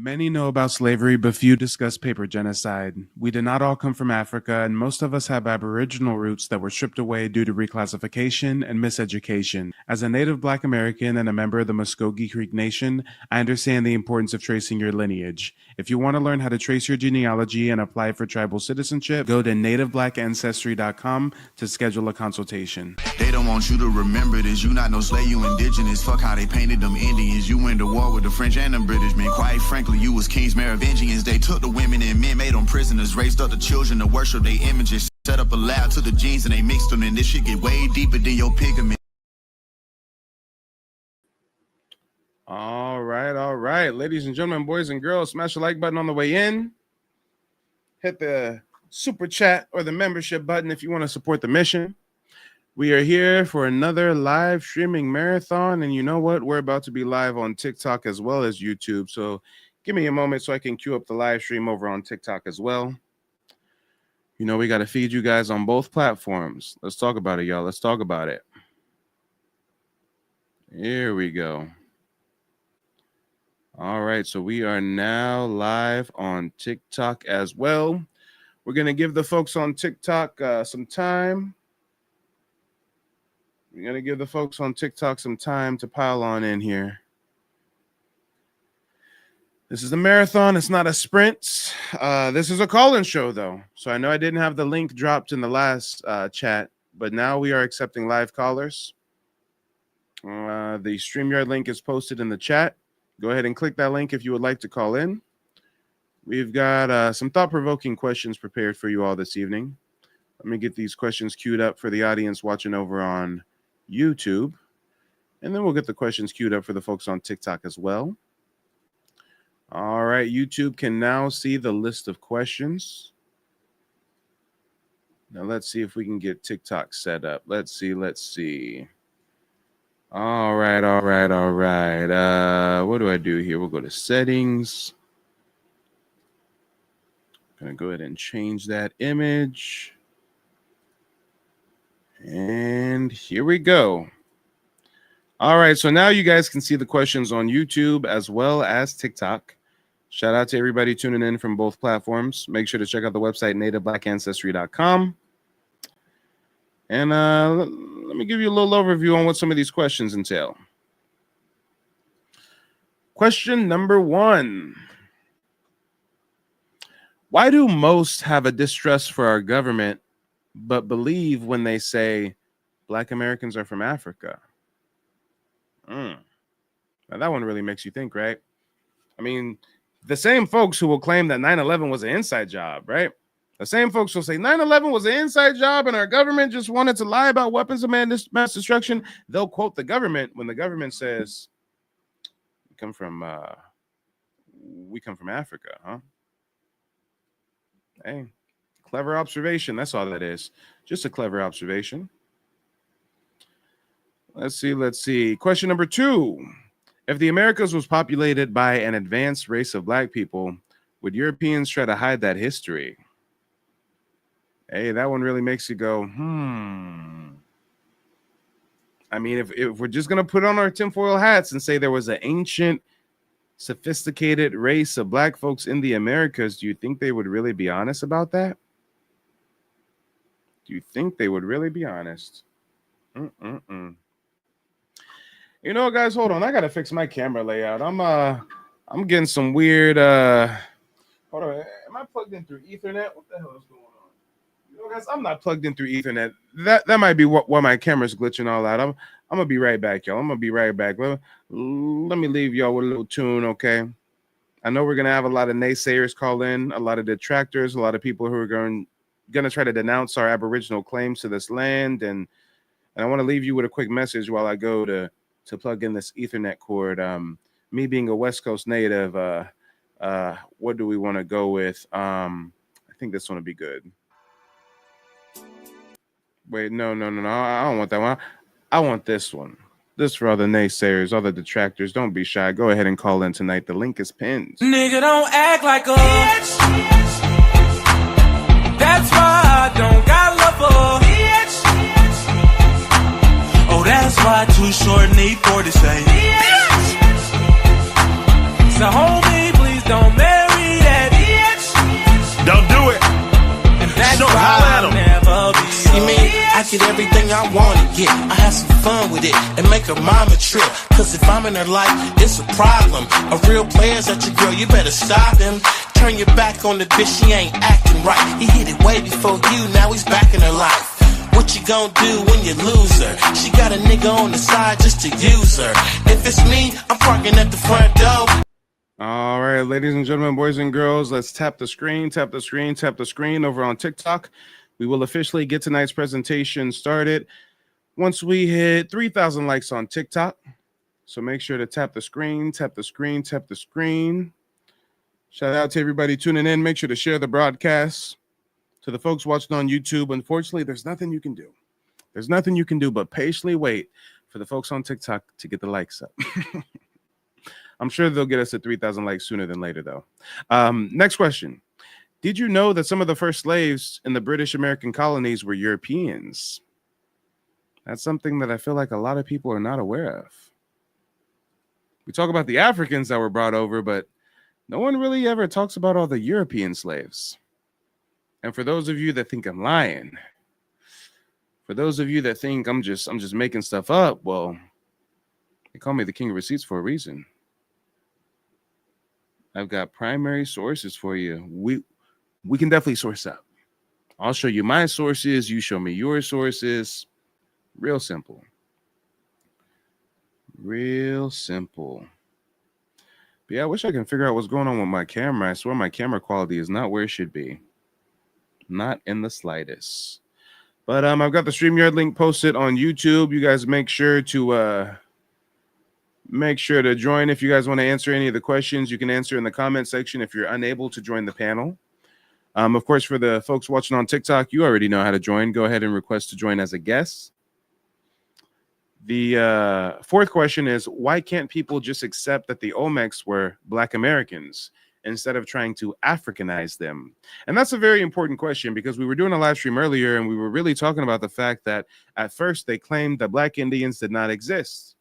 Many know about slavery, but few discuss paper genocide. We did not all come from Africa, and most of us have Aboriginal roots that were stripped away due to reclassification and miseducation. As a native Black American and a member of the Muskogee Creek Nation, I understand the importance of tracing your lineage. If you want to learn how to trace your genealogy and apply for tribal citizenship, go to nativeblackancestry.com to schedule a consultation. They don't want you to remember this. You not no slave, you indigenous. Fuck how they painted them Indians. You went to war with the French and the British, man. Quite frankly, you was kings, Merovingians. They took the women and men, made them prisoners, raised up the children to worship their images, set up a lab to the genes and they mixed them, and this shit get way deeper than your pigment. All right. Ladies and gentlemen, boys and girls, smash the like button on the way in. Hit the super chat or the membership button if you want to support the mission. We are here for another live streaming marathon, and you know what? We're about to be live on TikTok as well as YouTube, so give me a moment so I can queue up the live stream over on TikTok as well. You know, we got to feed you guys on both platforms. Let's talk about it, y'all. Let's talk about it. Here we go. All right, so we are now live on TikTok as well. We're going to give the folks on TikTok some time. We're going to give the folks on TikTok some time to pile on in here. This is a marathon. It's not a sprint. This is a call-in show, though. So I know I didn't have the link dropped in the last chat, but now we are accepting live callers. The StreamYard link is posted in the chat. Go ahead and click that link if you would like to call in. We've got some thought-provoking questions prepared for you all this evening. Let me get these questions queued up for the audience watching over on YouTube. And then we'll get the questions queued up for the folks on TikTok as well. All right, YouTube can now see the list of questions. Now let's see if we can get TikTok set up. Let's see. All right. What do I do here? We'll go to settings. Gonna go ahead and change that image. And here we go. All right, so now you guys can see the questions on YouTube as well as TikTok. Shout out to everybody tuning in from both platforms. Make sure to check out the website, nativeblackancestry.com. And let me give you a little overview on what some of these questions entail. Question number 1. Why do most have a distrust for our government, but believe when they say Black Americans are from Africa? Now that one really makes you think, right? I mean, the same folks who will claim that 9/11 was an inside job, right? The same folks will say 9/11 was an inside job and our government just wanted to lie about weapons of mass destruction. They'll quote the government when the government says, we come from Africa, huh? Hey, clever observation. That's all that is. Just a clever observation. Let's see. Question number 2. If the Americas was populated by an advanced race of Black people, would Europeans try to hide that history? Hey, that one really makes you go, I mean, if we're just going to put on our tinfoil hats and say there was an ancient, sophisticated race of Black folks in the Americas, do you think they would really be honest about that? Do you think they would really be honest? You know, guys, hold on. I got to fix my camera layout. I'm getting some weird, hold on. Am I plugged in through Ethernet? What the hell is going on? You know, guys, I'm not plugged in through Ethernet. That might be why my camera's glitching all out. I'm going to be right back, y'all. I'm going to be right back. Let me leave y'all with a little tune, okay? I know we're going to have a lot of naysayers call in, a lot of detractors, a lot of people who are going to try to denounce our Aboriginal claims to this land. And I want to leave you with a quick message while I go to plug in this Ethernet cord. Me being a West Coast native, what do we want to go with? I think this one will be good. Wait, no. I don't want that one. I want this one. This for all the naysayers, all the detractors. Don't be shy. Go ahead and call in tonight. The link is pinned. Nigga, don't act like a bitch. That's why I don't got love for bitch. Oh, that's why Too Short need 40 say bitch. So homie, please don't get everything I wanna get. I have some fun with it and make her mama trip. Cause if I'm in her life, it's a problem. A real player's at your girl, you better stop him. Turn your back on the bitch, she ain't acting right. He hit it way before you, now he's back in her life. What you gonna do when you lose her? She got a nigga on the side just to use her. If it's me, I'm parking at the front door. All right, ladies and gentlemen, boys and girls, let's tap the screen over on TikTok. We will officially get tonight's presentation started once we hit 3,000 likes on TikTok. So make sure to tap the screen. Shout out to everybody tuning in. Make sure to share the broadcast. To the folks watching on YouTube, unfortunately, there's nothing you can do. There's nothing you can do but patiently wait for the folks on TikTok to get the likes up. I'm sure they'll get us to 3,000 likes sooner than later, though. Next question. Did you know that some of the first slaves in the British American colonies were Europeans? That's something that I feel like a lot of people are not aware of. We talk about the Africans that were brought over, but no one really ever talks about all the European slaves. And for those of you that think I'm lying, for those of you that think I'm just making stuff up, well, they call me the king of receipts for a reason. I've got primary sources for you. We can definitely source up. I'll show you my sources. You show me your sources. Real simple. Real simple. But yeah, I wish I can figure out what's going on with my camera. I swear my camera quality is not where it should be. Not in the slightest. But I've got the StreamYard link posted on YouTube. You guys make sure to join. If you guys want to answer any of the questions, you can answer in the comment section if you're unable to join the panel. Of course, for the folks watching on TikTok, you already know how to join. Go ahead and request to join as a guest. The fourth question is, why can't people just accept that the Olmecs were Black Americans instead of trying to Africanize them? And that's a very important question, because we were doing a live stream earlier and we were really talking about the fact that at first they claimed that Black Indians did not exist.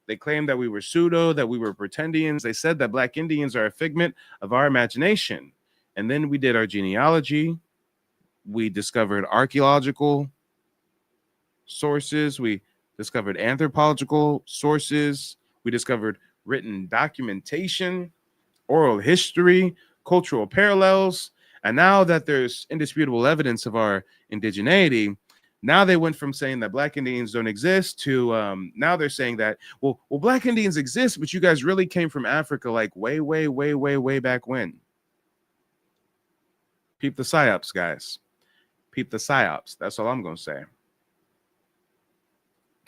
They claimed that we were pseudo, that we were pretendians. They said that Black Indians are a figment of our imagination. And then we did our genealogy. We discovered archaeological sources. We discovered anthropological sources. We discovered written documentation, oral history, cultural parallels. And now that there's indisputable evidence of our indigeneity, now they went from saying that Black Indians don't exist to now they're saying that, well, Black Indians exist, but you guys really came from Africa like way back when. Peep the psyops, guys. Peep the psyops. That's all I'm going to say.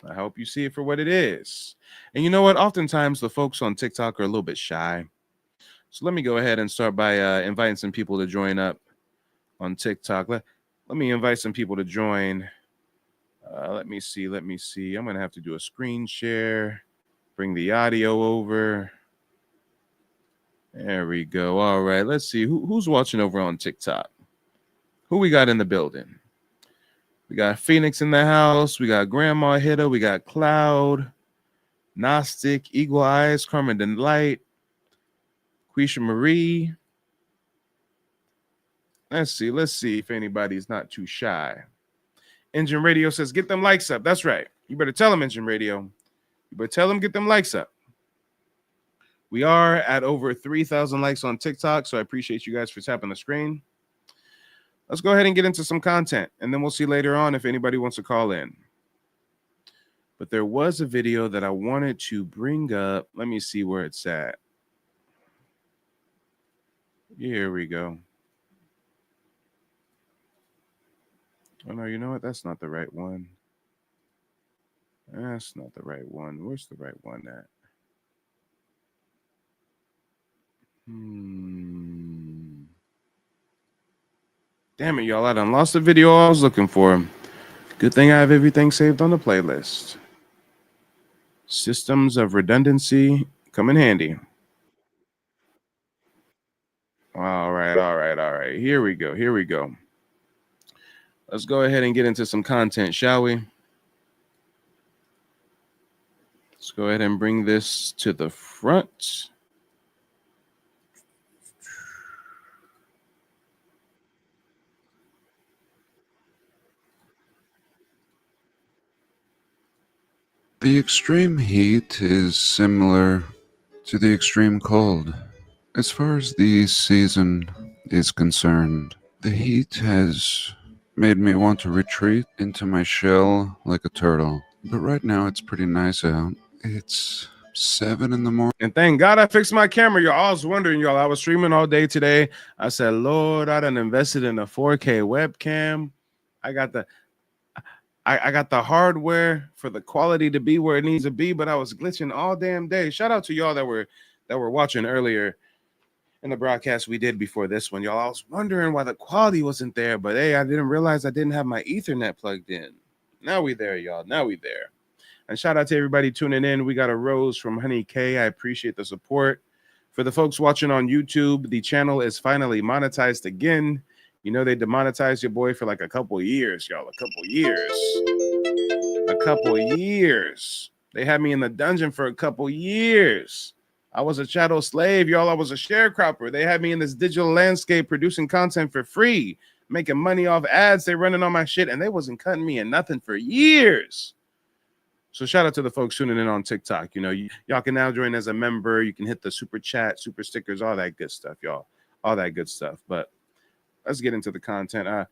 I hope you see it for what it is. And you know what? Oftentimes the folks on TikTok are a little bit shy. So let me go ahead and start by inviting some people to join up on TikTok. Let me invite some people to join. Let me see. I'm going to have to do a screen share. Bring the audio over. There we go. All right. Let's see. Who's watching over on TikTok? Who we got in the building? We got Phoenix in the house. We got Grandma Hitta. We got Cloud, Gnostic, Eagle Eyes, Carmen Delight, Quisha Marie. Let's see if anybody's not too shy. Engine Radio says, get them likes up. That's right. You better tell them, Engine Radio. You better tell them, get them likes up. We are at over 3,000 likes on TikTok, so I appreciate you guys for tapping the screen. Let's go ahead and get into some content, and then we'll see later on if anybody wants to call in. But there was a video that I wanted to bring up. Let me see where it's at. Here we go. Oh, no, you know what? That's not the right one. That's not the right one. Where's the right one at? Damn it, y'all. I done lost the video I was looking for. Good thing I have everything saved on the playlist. Systems of redundancy come in handy. All right. Here we go. Let's go ahead and get into some content, shall we? Let's go ahead and bring this to the front. The extreme heat is similar to the extreme cold. As far as the season is concerned, the heat has made me want to retreat into my shell like a turtle. But right now it's pretty nice out. It's 7 in the morning. And thank God I fixed my camera, y'all. I was wondering, y'all. I was streaming all day today. I said, Lord, I done invested in a 4K webcam. I got the I got the hardware for the quality to be where it needs to be, but I was glitching all damn day. Shout out to y'all that were watching earlier in the broadcast we did before this one, y'all. I was wondering why the quality wasn't there, but hey, I didn't realize I didn't have my Ethernet plugged in. Now we there, y'all. Now we there. And shout out to everybody tuning in. We got a rose from Honey K. I appreciate the support. For the folks watching on YouTube, the channel is finally monetized again. You know, they demonetized your boy for like a couple years, y'all. A couple years. They had me in the dungeon for a couple years. I was a chattel slave, y'all. I was a sharecropper. They had me in this digital landscape producing content for free, making money off ads. They running on my shit, and they wasn't cutting me in nothing for years. So shout out to the folks tuning in on TikTok. You know, y'all can now join as a member. You can hit the super chat, super stickers, all that good stuff, y'all. All that good stuff. But let's get into the content.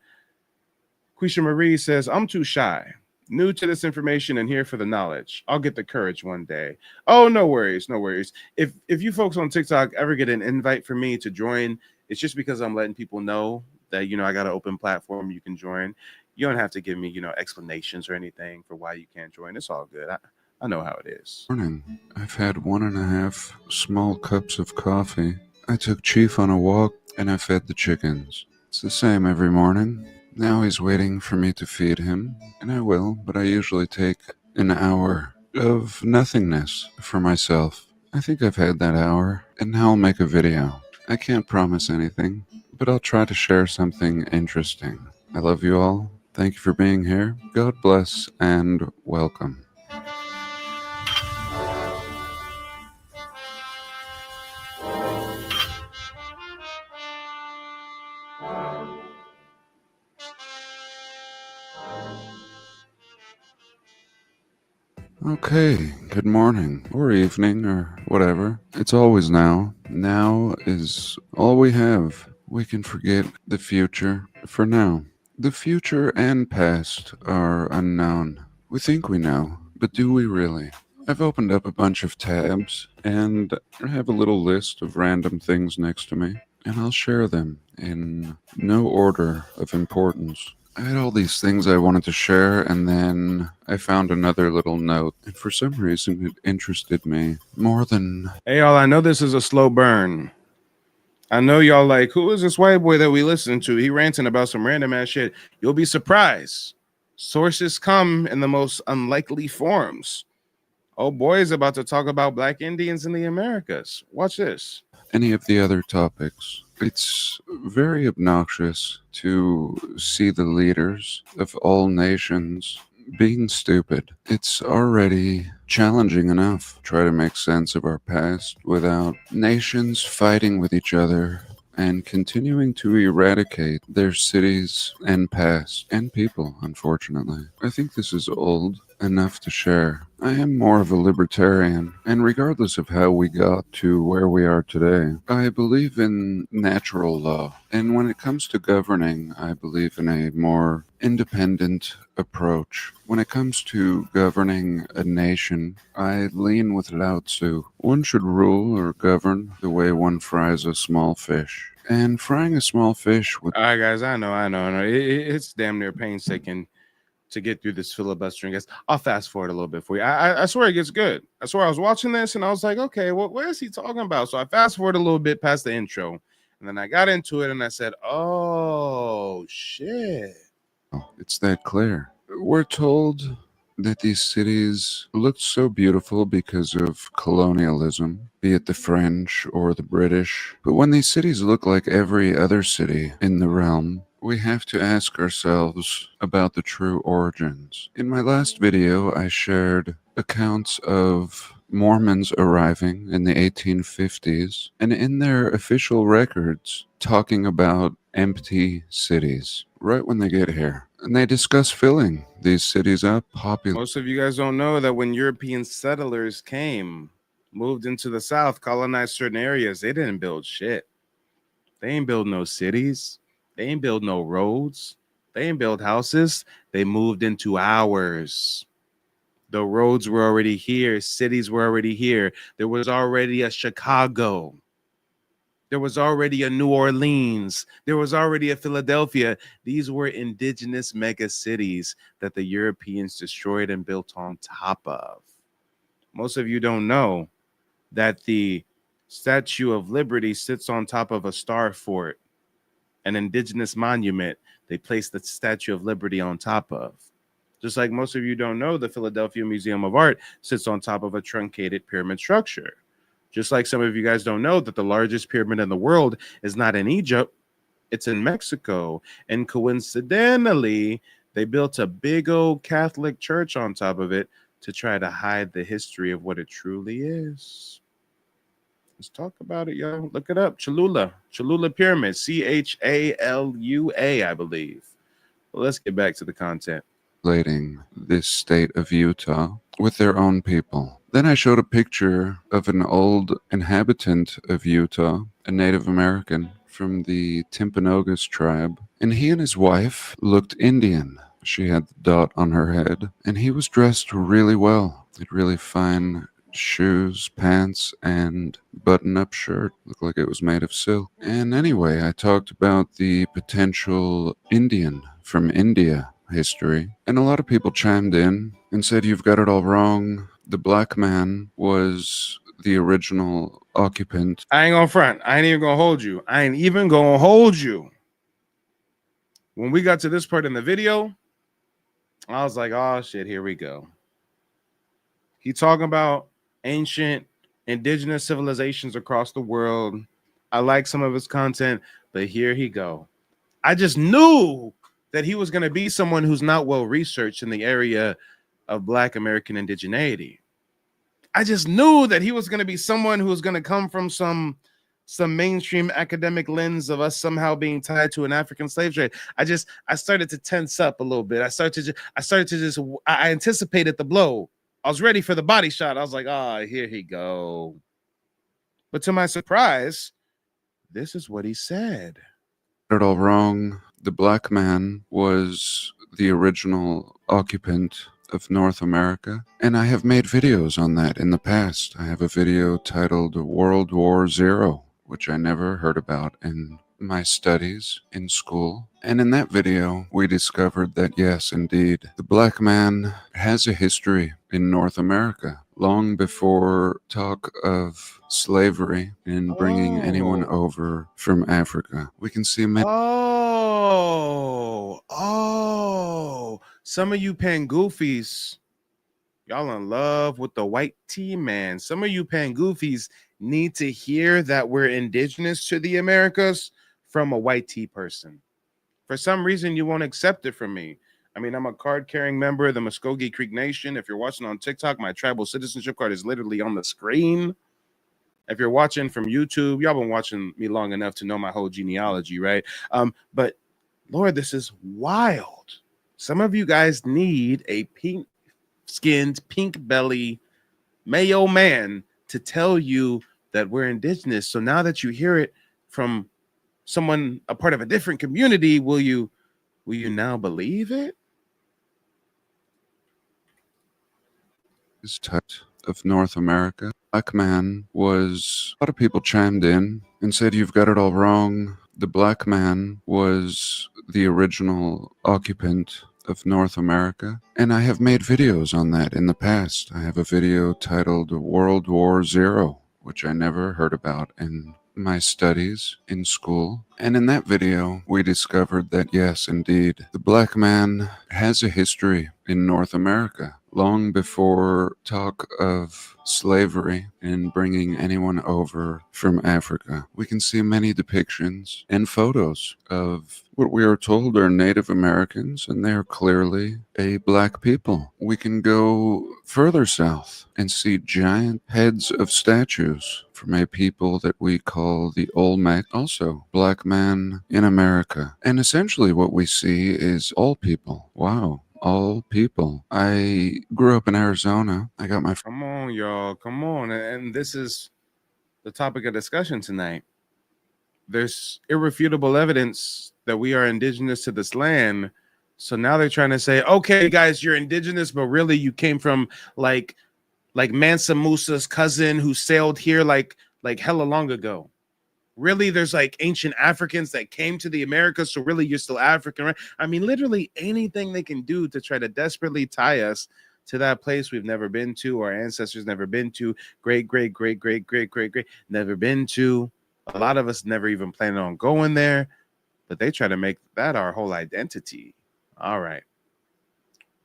Quisha Marie says, I'm too shy. New to this information and here for the knowledge. I'll get the courage one day. Oh, no worries, no worries. If you folks on TikTok ever get an invite for me to join, it's just because I'm letting people know that, you know, I got an open platform you can join. You don't have to give me, you know, explanations or anything for why you can't join. It's all good. I know how it is. Morning. I've had 1.5 small cups of coffee. I took Chief on a walk and I fed the chickens. It's the same every morning. Now he's waiting for me to feed him, and I will, but I usually take an hour of nothingness for myself. I think I've had that hour, and now I'll make a video. I can't promise anything, but I'll try to share something interesting. I love you all. Thank you for being here. God bless and welcome. Okay, good morning, or evening, or whatever. It's always now. Now is all we have. We can forget the future for now. The future and past are unknown. We think we know, but do we really? I've opened up a bunch of tabs, and I have a little list of random things next to me, and I'll share them in no order of importance. I had all these things I wanted to share, and then I found another little note, and for some reason it interested me more than... Hey, y'all, I know this is a slow burn. I know y'all like, who is this white boy that we listen to? He ranting about some random ass shit. You'll be surprised. Sources come in the most unlikely forms. Oh boy is about to talk about Black Indians in the Americas. Watch this. any of the other topics. It's very obnoxious to see the leaders of all nations being stupid. It's already challenging enough to try to make sense of our past without nations fighting with each other and continuing to eradicate their cities and past and people, unfortunately. I think this is old enough to share. I am more of a libertarian, and regardless of how we got to where we are today, I believe in natural law. And when it comes to governing, I believe in a more independent approach. When it comes to governing a nation, I lean with Lao Tzu. One should rule or govern the way one fries a small fish. And frying a small fish would... All right, guys, I know. It's damn near painstaking to get through this filibustering. Guys, I'll fast forward a little bit for you. I swear it gets good. I swear I was watching this and I was like, okay, well, what is he talking about? So I fast forward a little bit past the intro, and then I got into it and I said, oh, shit. It's that clear. We're told that these cities looked so beautiful because of colonialism, be it the French or the British. But when these cities look like every other city in the realm, we have to ask ourselves about the true origins. In my last video, I shared accounts of Mormons arriving in the 1850s, and in their official records, talking about empty cities right when they get here. And they discuss filling these cities up, Most of you guys don't know that when European settlers came, moved into the South, colonized certain areas, they didn't build shit. They ain't build no cities. They ain't build no roads. They ain't build houses. They moved into ours. The roads were already here. Cities were already here. There was already a Chicago. There was already a New Orleans. There was already a Philadelphia. These were indigenous mega cities that the Europeans destroyed and built on top of. Most of you don't know that the Statue of Liberty sits on top of a star fort, an indigenous monument they placed the Statue of Liberty on top of. Just like most of you don't know, the Philadelphia Museum of Art sits on top of a truncated pyramid structure. Just like some of you guys don't know that the largest pyramid in the world is not in Egypt, it's in Mexico. And coincidentally, they built a big old Catholic church on top of it to try to hide the history of what it truly is. Let's talk about it, y'all. Look it up. Cholula Pyramid, Chalua, I believe. Well, let's get back to the content. This state of Utah with their own people. Then I showed a picture of an old inhabitant of Utah, a Native American from the Timpanogos tribe, and he and his wife looked Indian. She had the dot on her head, and he was dressed really well. He had really fine shoes, pants, and button-up shirt. Looked like it was made of silk. And anyway, I talked about the potential Indian from India history, and a lot of people chimed in and said, "You've got it all wrong. The black man was the original occupant." I ain't gonna front. I ain't even gonna hold you. When we got to this part in the video, I was like, oh shit, here we go. He talking about ancient indigenous civilizations across the world. I like some of his content, but here he go. I just knew that he was going to be someone who's not well researched in the area of Black American indigeneity. I just knew that he was going to be someone who was going to come from some mainstream academic lens of us somehow being tied to an African slave trade. I started to tense up a little bit. I anticipated the blow. I was ready for the body shot. I was like, here he go. But to my surprise, this is what he said. Got it all wrong. The black man was the original occupant of North America, and I have made videos on that in the past. I have a video titled World War Zero, which I never heard about in my studies in school. And in that video, we discovered that yes, indeed, the black man has a history in North America long before talk of slavery and bringing anyone over from Africa. We can see many. Some of you pangoofies, y'all in love with the white tea man. Some of you pangoofies need to hear that we're indigenous to the Americas from a white tea person. For some reason, you won't accept it from me. I mean, I'm a card-carrying member of the Muskogee Creek Nation. If you're watching on TikTok, my tribal citizenship card is literally on the screen. If you're watching from YouTube, y'all been watching me long enough to know my whole genealogy, right? But Lord, this is wild. Some of you guys need a pink-skinned, pink-belly Mayo man to tell you that we're indigenous. So now that you hear it from someone a part of a different community, will you now believe it? This type of North America. Black man was, a lot of people chimed in and said, "You've got it all wrong. The black man was the original occupant of North America." And I have made videos on that in the past. I have a video titled World War Zero, which I never heard about in my studies in school. And in that video, we discovered that yes, indeed, the black man has a history in North America long before talk of slavery and bringing anyone over from Africa. We can see many depictions and photos of what we are told are Native Americans, and they are clearly a black people. We can go further south and see giant heads of statues from a people that we call the Olmec, also black man in America. And essentially what we see is all people. Wow. All people. I grew up in Arizona. I got my Come on, y'all. Come on. And this is the topic of discussion tonight. There's irrefutable evidence that we are indigenous to this land. So now they're trying to say, okay, guys, you're indigenous, but really you came from like Mansa Musa's cousin who sailed here like hella long ago. Really, there's like ancient Africans that came to the Americas, so really you're still African, right? I mean, literally anything they can do to try to desperately tie us to that place we've never been to, our ancestors never been to, great never been to. A lot of us never even planning on going there, but they try to make that our whole identity. All right.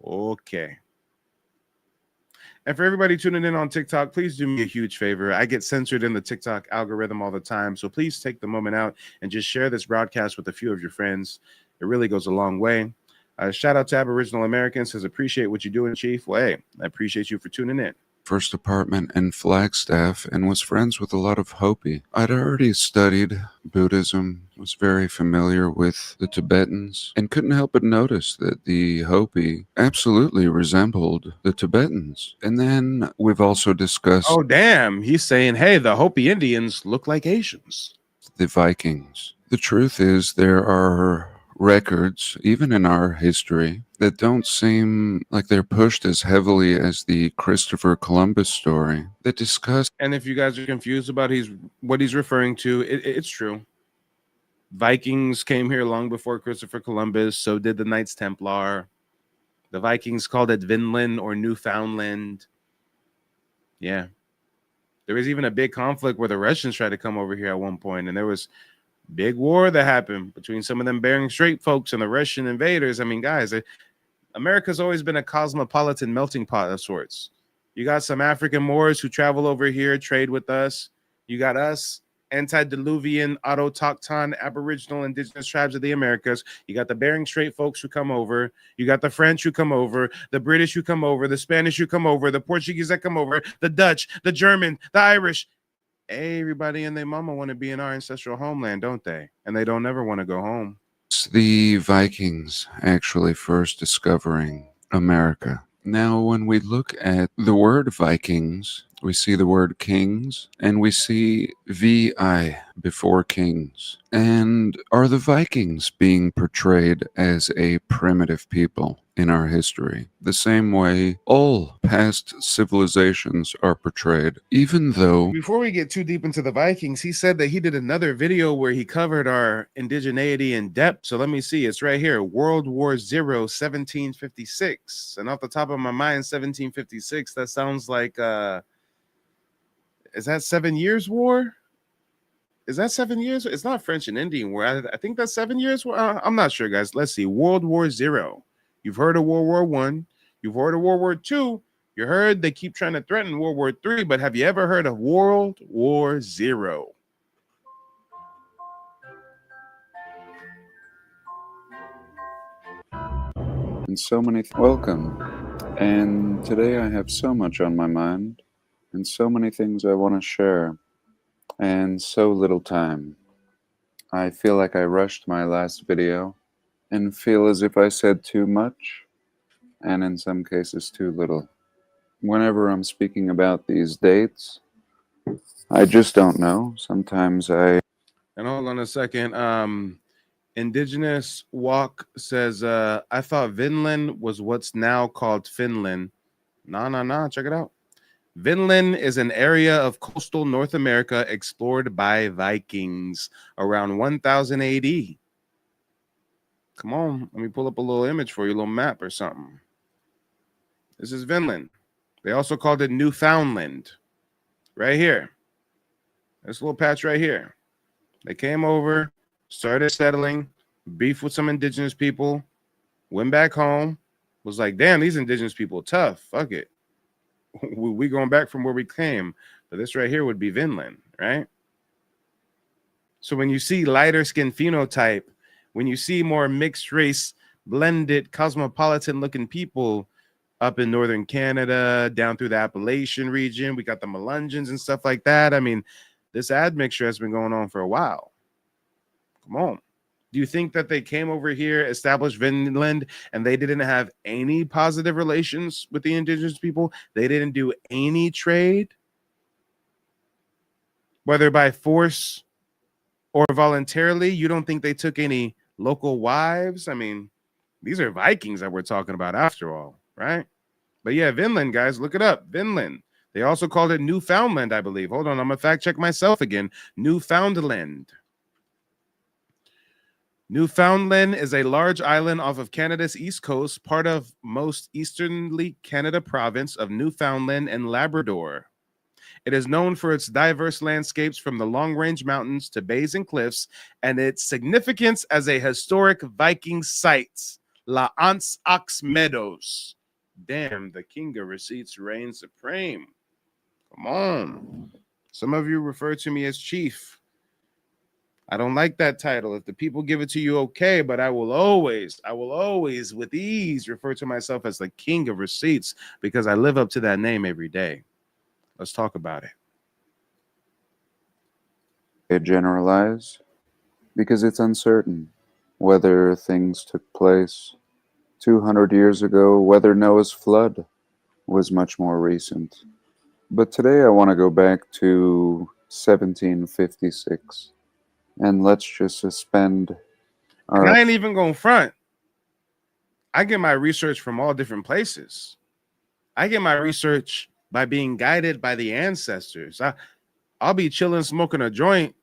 Okay. And for everybody tuning in on TikTok, please do me a huge favor. I get censored in the TikTok algorithm all the time. So please take the moment out and just share this broadcast with a few of your friends. It really goes a long way. Shout out to Aboriginal Americans. Says, appreciate what you're doing, Chief. Well, hey, I appreciate you for tuning in. first apartment in Flagstaff and was friends with a lot of Hopi. I'd already studied Buddhism, was very familiar with the Tibetans, and couldn't help but notice that the Hopi absolutely resembled the Tibetans. And then we've also discussed... Oh, damn. He's saying, hey, the Hopi Indians look like Asians. The Vikings. The truth is there are records, even in our history, that don't seem like they're pushed as heavily as the Christopher Columbus story that discuss. And if you guys are confused about what he's referring to, it's true. Vikings came here long before Christopher Columbus. So did the Knights Templar. The Vikings called it Vinland or Newfoundland. Yeah. There was even a big conflict where the Russians tried to come over here at one point, and there was big war that happened between some of them Bering Strait folks and the Russian invaders. I mean, guys, America's always been a cosmopolitan melting pot of sorts. You got some African Moors who travel over here, trade with us. You got us, antediluvian, autochthon, aboriginal, indigenous tribes of the Americas. You got the Bering Strait folks who come over. You got the French who come over, the British who come over, the Spanish who come over, the Portuguese that come over, the Dutch, the German, the Irish. Everybody and their mama want to be in our ancestral homeland, don't they? And they don't ever want to go home. It's the Vikings actually first discovering America. Now, when we look at the word Vikings, we see the word kings, and we see VI before kings. And are the Vikings being portrayed as a primitive people in our history, the same way all past civilizations are portrayed, even though... Before we get too deep into the Vikings, he said that he did another video where he covered our indigeneity in depth. So let me see. It's right here. World War Zero, 1756. And off the top of my mind, 1756, that sounds like... is that 7 Years' War? Is that 7 years? It's not French and Indian War. I think that's 7 years. I'm not sure, guys. Let's see. World War Zero. You've heard of World War One. You've heard of World War Two. You heard they keep trying to threaten World War Three, but have you ever heard of World War Zero? And so many... Welcome. And today I have so much on my mind, and so many things I want to share, and so little time. I feel like I rushed my last video, and feel as if I said too much, and in some cases too little. Whenever I'm speaking about these dates, I just don't know. Sometimes I... And hold on a second. Indigenous Walk says, I thought Vinland was what's now called Finland. Nah. Check it out. Vinland is an area of coastal North America explored by Vikings around 1000 AD. Come on, let me pull up a little image for you, a little map or something. This is Vinland. They also called it Newfoundland. Right here. This little patch right here. They came over, started settling, beef with some indigenous people, went back home, was like, damn, these indigenous people tough. Fuck it. We going back from where we came. But this right here would be Vinland, right? So when you see lighter skin phenotype, when you see more mixed race, blended, cosmopolitan looking people up in northern Canada, down through the Appalachian region, we got the Melungeons and stuff like that. I mean, this admixture has been going on for a while. Come on. Do you think that they came over here, established Vinland, and they didn't have any positive relations with the indigenous people? They didn't do any trade, whether by force or voluntarily? You don't think they took any local wives? I mean, these are Vikings that we're talking about after all, right? But yeah, Vinland, guys, look it up. Vinland. They also called it Newfoundland, I believe. Hold on, I'm going to fact check myself again. Newfoundland. Newfoundland is a large island off of Canada's east coast, part of most easternly Canada province of Newfoundland and Labrador. It is known for its diverse landscapes from the long-range mountains to bays and cliffs, and its significance as a historic Viking site, La Anse Aux Meadows. Damn, the king of receipts reigns supreme. Come on. Some of you refer to me as chief. I don't like that title. If the people give it to you, okay, but I will always with ease refer to myself as the king of receipts because I live up to that name every day. Let's talk about it. They generalize because it's uncertain whether things took place 200 years ago, whether Noah's flood was much more recent. But today I want to go back to 1756. And let's just suspend our... And I ain't even going front. I get my research from all different places. I get my research by being guided by the ancestors. I'll be chilling, smoking a joint,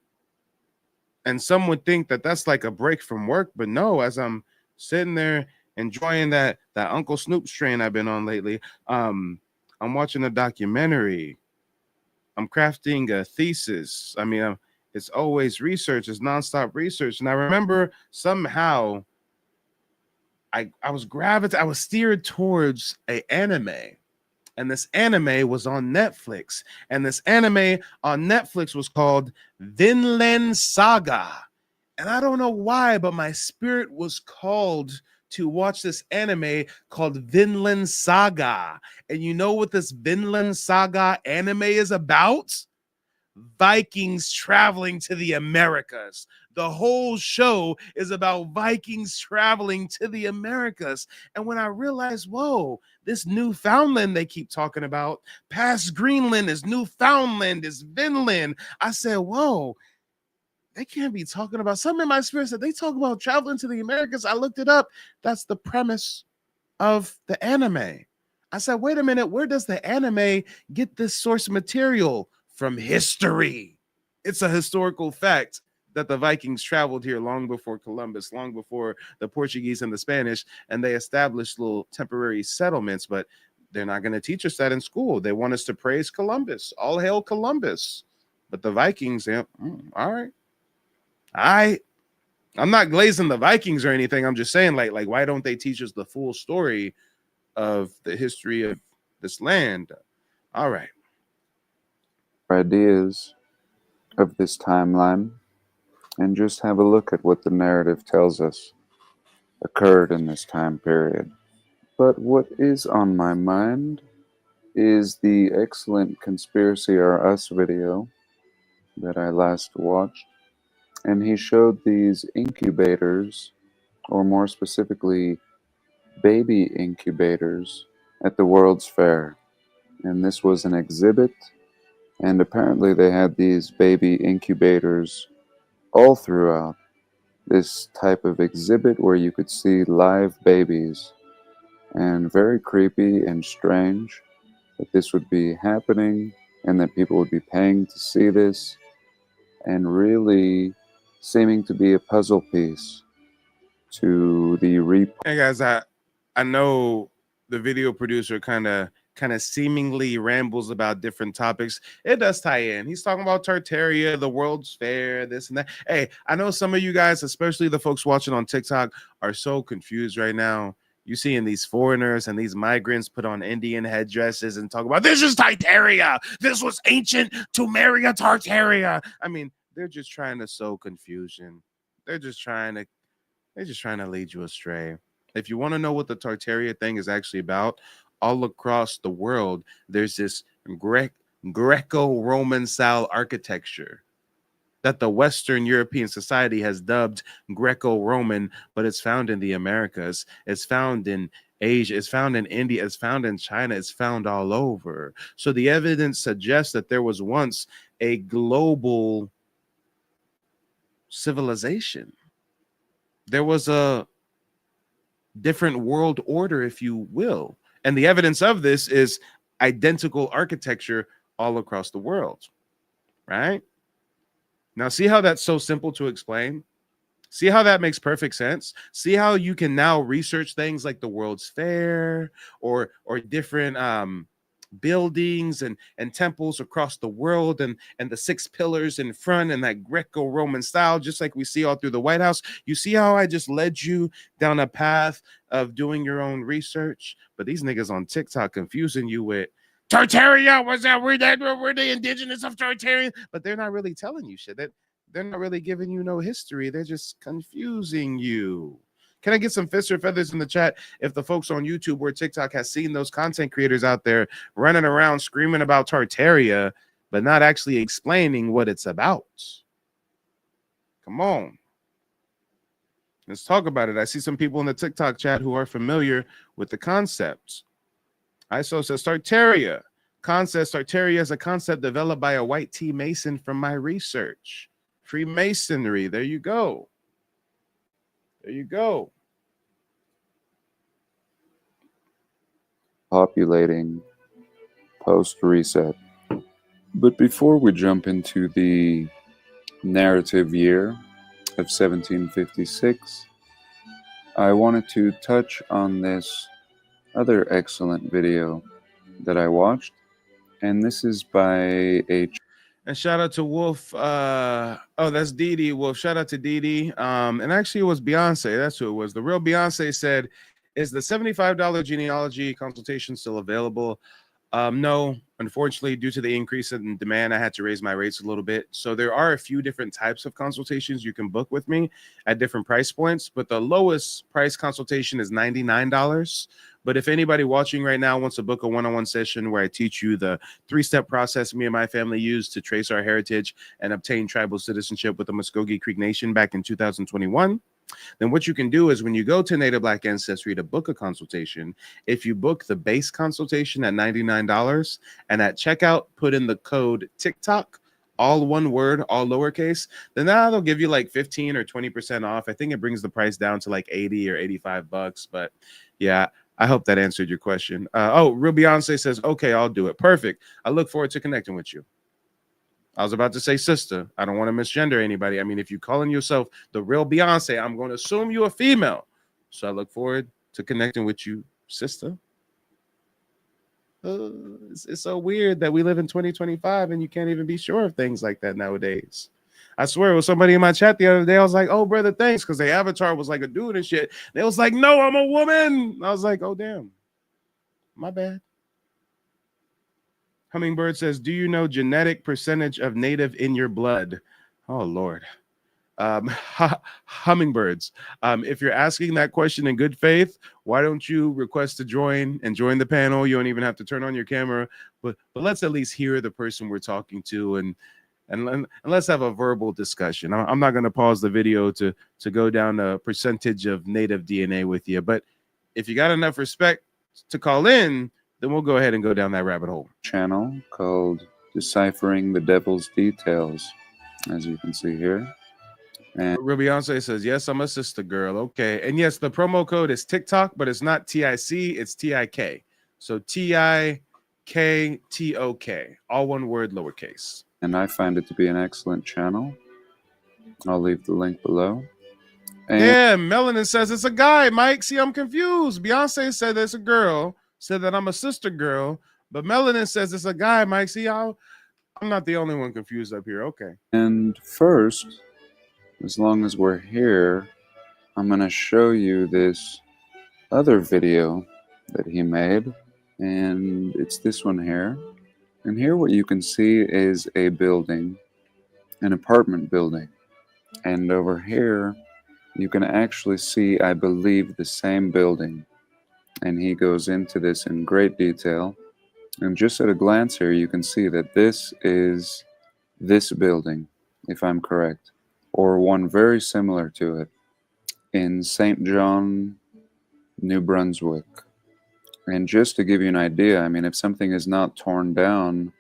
and some would think that that's like a break from work. But no, as I'm sitting there enjoying that Uncle Snoop strain I've been on lately, I'm watching a documentary. I'm crafting a thesis. I mean, it's always research. It's nonstop research. And I remember somehow I was steered towards an anime. And this anime was on Netflix. And this anime on Netflix was called Vinland Saga. And I don't know why, but my spirit was called to watch this anime called Vinland Saga. And you know what this Vinland Saga anime is about? Vikings traveling to the Americas. The whole show is about Vikings traveling to the Americas. And when I realized, whoa, this Newfoundland they keep talking about, past Greenland is Newfoundland, is Vinland. I said, whoa, they can't be talking about something in my spirit said they talk about traveling to the Americas. I looked it up. That's the premise of the anime. I said, wait a minute, where does the anime get this source material? From history. It's a historical fact that the Vikings traveled here long before Columbus, long before the Portuguese and the Spanish, and they established little temporary settlements, but they're not going to teach us that in school. They want us to praise Columbus. All hail Columbus. But the Vikings, all right. I'm not glazing the Vikings or anything. I'm just saying, like, why don't they teach us the full story of the history of this land? All right. Ideas of this timeline and just have a look at what the narrative tells us occurred in this time period. But what is on my mind is the excellent Conspiracy or Us video that I last watched, and he showed these incubators, or more specifically baby incubators, at the World's Fair. And this was an exhibit. And apparently they had these baby incubators all throughout this type of exhibit where you could see live babies. And very creepy and strange that this would be happening and that people would be paying to see this, and really seeming to be a puzzle piece to the Hey guys, I know the video producer kind of seemingly rambles about different topics. It does tie in. He's talking about Tartaria, the World's Fair, this and that. Hey, I know some of you guys, especially the folks watching on TikTok, are so confused right now. You seeing these foreigners and these migrants put on Indian headdresses and talk about this is Tartaria. This was ancient Tumeria Tartaria. I mean, they're just trying to sow confusion. They're just trying to lead you astray. If you want to know what the Tartaria thing is actually about, all across the world, there's this Greco-Roman style architecture that the Western European society has dubbed Greco-Roman, but it's found in the Americas. It's found in Asia. It's found in India. It's found in China. It's found all over. So the evidence suggests that there was once a global civilization. There was a different world order, if you will. And the evidence of this is identical architecture all across the world, right? Now, see how that's so simple to explain? See how that makes perfect sense? See how you can now research things like the World's Fair or different buildings and temples across the world and the six pillars in front and that Greco-Roman style, just like we see all through the White House. You see how I just led you down a path of doing your own research? But these niggas on TikTok confusing you with Tartaria, what's that? We're the indigenous of Tartaria, but they're not really telling you shit. They're not really giving you no history. They're just confusing you. Can I get some fists or feathers in the chat if the folks on YouTube or TikTok has seen those content creators out there running around screaming about Tartaria, but not actually explaining what it's about? Come on. Let's talk about it. I see some people in the TikTok chat who are familiar with the concepts. ISO says Tartaria. Concept Tartaria is a concept developed by a white tea mason from my research. Freemasonry. There you go. There you go. Populating post-reset. But before we jump into the narrative year of 1756, I wanted to touch on this other excellent video that I watched, and this is by a and shout out to Wolf. Oh, that's Dee Dee Wolf. Shout out to Dee Dee. And actually, it was Beyonce. That's who it was. The real Beyonce said, "Is the $75 genealogy consultation still available?" No, unfortunately, due to the increase in demand, I had to raise my rates a little bit. So there are a few different types of consultations you can book with me at different price points, but the lowest price consultation is $99. But if anybody watching right now wants to book a one-on-one session where I teach you the 3-step process me and my family used to trace our heritage and obtain tribal citizenship with the Muskogee Creek Nation back in 2021, then what you can do is when you go to Native Black Ancestry to book a consultation, if you book the base consultation at $99 and at checkout put in the code TikTok, all one word, all lowercase, then now they'll give you like 15 or 20% off. I think it brings the price down to like 80 or 85 bucks. But yeah, I hope that answered your question. Oh, Real Beyonce says, okay, I'll do it. Perfect. I look forward to connecting with you. I was about to say sister. I don't want to misgender anybody. I mean, if you're calling yourself the real Beyonce, I'm going to assume you're a female. So I look forward to connecting with you, sister. It's so weird that we live in 2025 and you can't even be sure of things like that nowadays. I swear it was somebody in my chat the other day. I was like, oh, brother, thanks. Because their avatar was like a dude and shit. They was like, no, I'm a woman. I was like, oh, damn. My bad. Hummingbird says, do you know genetic percentage of native in your blood? Oh, Lord. Hummingbirds. If you're asking that question in good faith, why don't you request to join the panel? You don't even have to turn on your camera, but let's at least hear the person we're talking to and let's have a verbal discussion. I'm not going to pause the video to go down a percentage of native DNA with you, but if you got enough respect to call in, then we'll go ahead and go down that rabbit hole. Channel called Deciphering the Devil's Details, as you can see here. And Real Beyonce says, yes, I'm a sister girl. Okay. And yes, the promo code is TikTok, but it's not TIC, it's TIK. So TIKTOK, all one word, lowercase. and I find it to be an excellent channel. I'll leave the link below. And yeah, Melanin says it's a guy, Mike. See, I'm confused. Beyonce said it's a girl, said that I'm a sister girl, but Melanin says it's a guy, Mike. See how I'm not the only one confused up here. Okay. And first, as long as we're here, I'm going to show you this other video that he made, and it's this one here. And here, what you can see is a building, an apartment building. And over here, you can actually see, I believe, the same building. And he goes into this in great detail. And just at a glance here, you can see that this is this building, if I'm correct, or one very similar to it in St. John, New Brunswick. And just to give you an idea, I mean, if something is not torn down,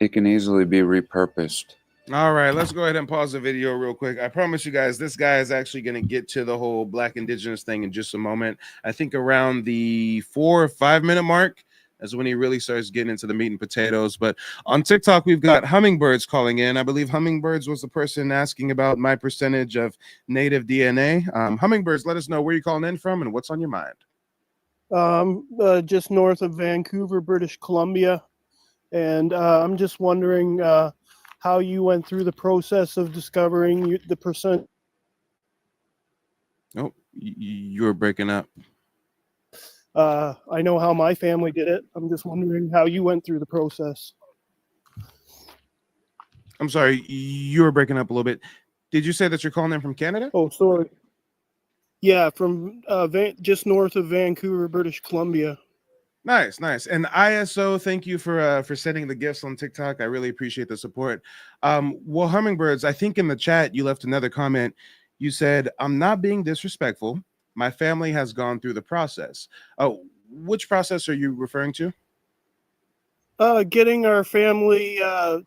it can easily be repurposed. All right, let's go ahead and pause the video real quick. I promise you guys, this guy is actually going to get to the whole Black Indigenous thing in just a moment. I think around the 4 or 5 minute mark is when he really starts getting into the meat and potatoes. But on TikTok, we've got Hummingbirds calling in. I believe Hummingbirds was the person asking about my percentage of native DNA. Hummingbirds, let us know where you're calling in from and what's on your mind. Just north of Vancouver, British Columbia. And I'm just wondering how you went through the process of discovering the percent. Oh, you were breaking up. I know how my family did it. I'm just wondering how you went through the process. I'm sorry, you were breaking up a little bit. Did you say that you're calling in from Canada? Oh, sorry. Yeah, from just north of Vancouver, British Columbia. Nice. And ISO, thank you for sending the gifts on TikTok. I really appreciate the support. Well, Hummingbirds, I think in the chat you left another comment. You said, I'm not being disrespectful. My family has gone through the process. Oh, which process are you referring to? Getting our family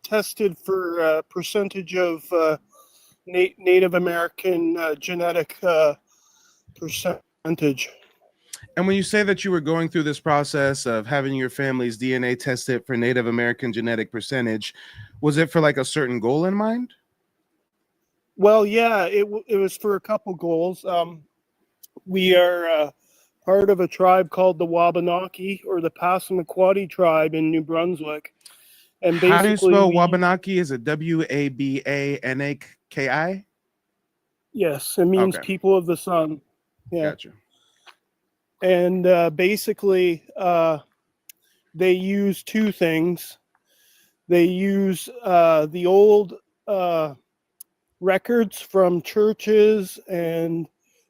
tested for percentage of Native American genetic percentage. And when you say that you were going through this process of having your family's DNA tested for Native American genetic percentage, was it for like a certain goal in mind? Well, yeah, it was for a couple goals. We are part of a tribe called the Wabanaki, or the Passamaquoddy tribe in New Brunswick. And basically, how do you spell Wabanaki? Is it Wabanaki? Yes, it means okay. People of the Sun. Yeah. Gotcha. And basically, they use two things. They use the old records from churches and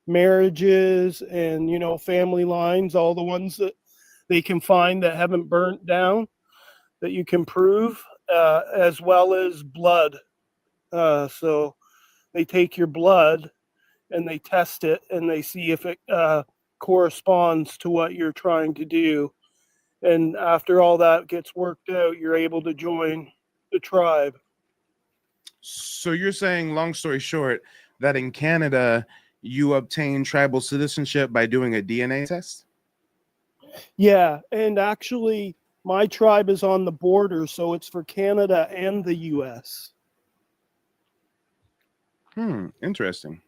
marriages and, family lines, all the ones that they can find that haven't burnt down, that you can prove, as well as blood. So they take your blood and they test it and they see if it corresponds to what you're trying to do. And after all that gets worked out, you're able to join the tribe. So you're saying, long story short, that in Canada, you obtain tribal citizenship by doing a DNA test? Yeah, and actually, my tribe is on the border, so it's for Canada and the U.S. Interesting.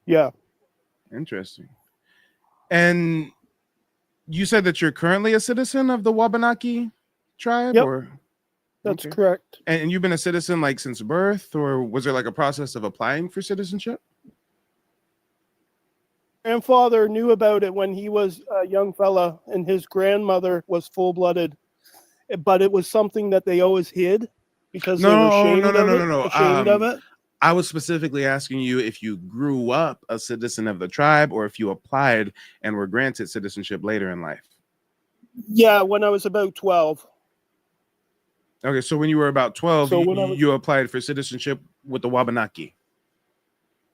Yeah. Interesting. And you said that you're currently a citizen of the Wabanaki tribe? Yep. Or That's okay. correct. And you've been a citizen like since birth, or was there like a process of applying for citizenship? Grandfather knew about it when he was a young fella, and his grandmother was full-blooded, but it was something that they always hid because they were ashamed of it. I was specifically asking you if you grew up a citizen of the tribe or if you applied and were granted citizenship later in life. Yeah, when I was about 12. Okay, so when you were about 12, you applied for citizenship with the Wabanaki.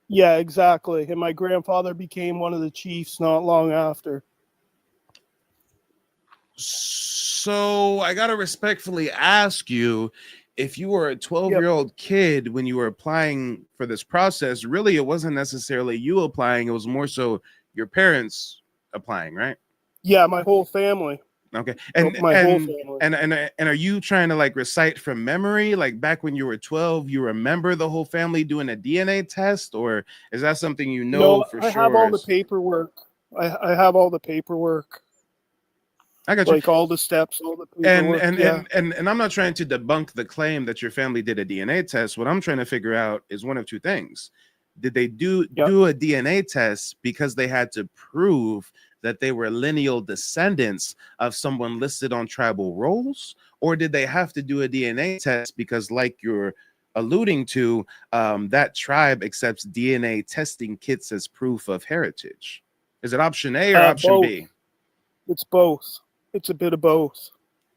Yeah, exactly. And my grandfather became one of the chiefs not long after. So I got to respectfully ask you, if you were a 12-year-old kid when you were applying for this process, really it wasn't necessarily you applying, it was more so your parents applying, right? Yeah, my whole family. Okay. Whole family. And are you trying to like recite from memory, like back when you were 12, you remember the whole family doing a DNA test, or is that something you know for sure? I have all the paperwork. I have all the paperwork. I got you. Like all the steps, all the paperwork. And I'm not trying to debunk the claim that your family did a DNA test. What I'm trying to figure out is one of two things. Did they do a DNA test because they had to prove that they were lineal descendants of someone listed on tribal rolls? Or did they have to do a DNA test because, like you're alluding to, that tribe accepts DNA testing kits as proof of heritage? Is it option A or option Both. B? It's both. It's a bit of both.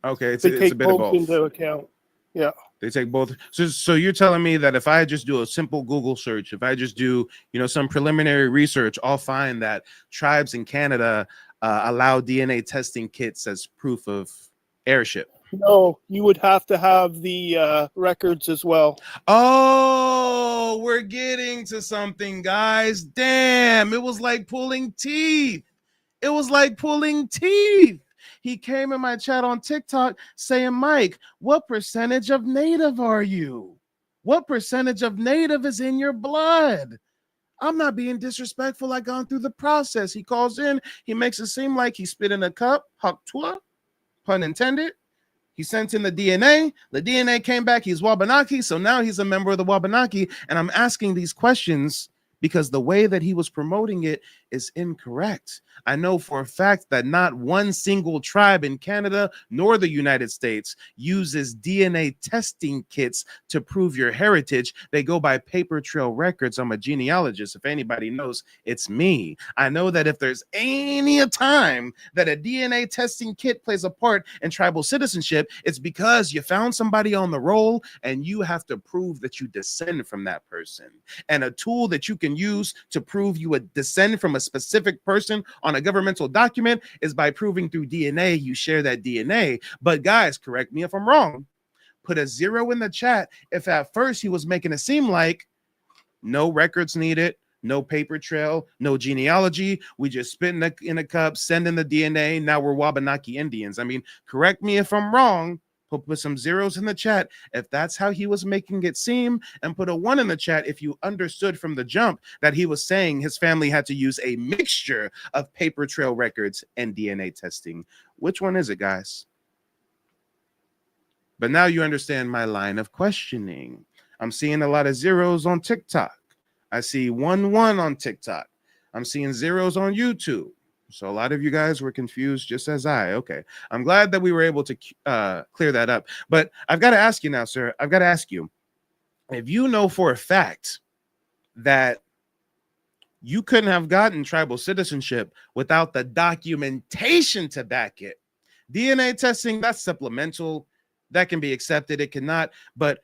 Okay, They it's a take bit of both both. into account. Yeah. They take both. So you're telling me that if I just do a simple Google search, if I just do, some preliminary research, I'll find that tribes in Canada allow DNA testing kits as proof of heirship? No, you would have to have the records as well. Oh, we're getting to something, guys. Damn, it was like pulling teeth. It was like pulling teeth. He came in my chat on TikTok saying, Mike, what percentage of native are you? What percentage of native is in your blood? I'm not being disrespectful. I gone through the process. He calls in. He makes it seem like he spit in a cup. Haktua, pun intended. He sent in the DNA. The DNA came back. He's Wabanaki. So now he's a member of the Wabanaki. And I'm asking these questions because the way that he was promoting it is incorrect. I know for a fact that not one single tribe in Canada nor the United States uses DNA testing kits to prove your heritage. They go by paper trail records. I'm a genealogist. If anybody knows, it's me. I know that if there's any time that a DNA testing kit plays a part in tribal citizenship, it's because you found somebody on the roll and you have to prove that you descend from that person. And a tool that you can use to prove you would descend from a specific person on a governmental document is by proving through DNA you share that DNA. But guys, correct me if I'm wrong. Put a 0 in the chat if at first he was making it seem like no records needed, no paper trail, no genealogy. We just spit in a cup, send in the DNA. Now we're Wabanaki Indians. I mean, correct me if I'm wrong. Put some 0s in the chat if that's how he was making it seem, and put a 1 in the chat if you understood from the jump that he was saying his family had to use a mixture of paper trail records and DNA testing. Which one is it, guys? But now you understand my line of questioning. I'm seeing a lot of 0s on TikTok. I see 1 on TikTok. I'm seeing 0s on YouTube. So a lot of you guys were confused just as I. Okay. I'm glad that we were able to clear that up. But I've got to ask you now, sir. I've got to ask you, if you know for a fact that you couldn't have gotten tribal citizenship without the documentation to back it. DNA testing, that's supplemental. That can be accepted. It cannot. But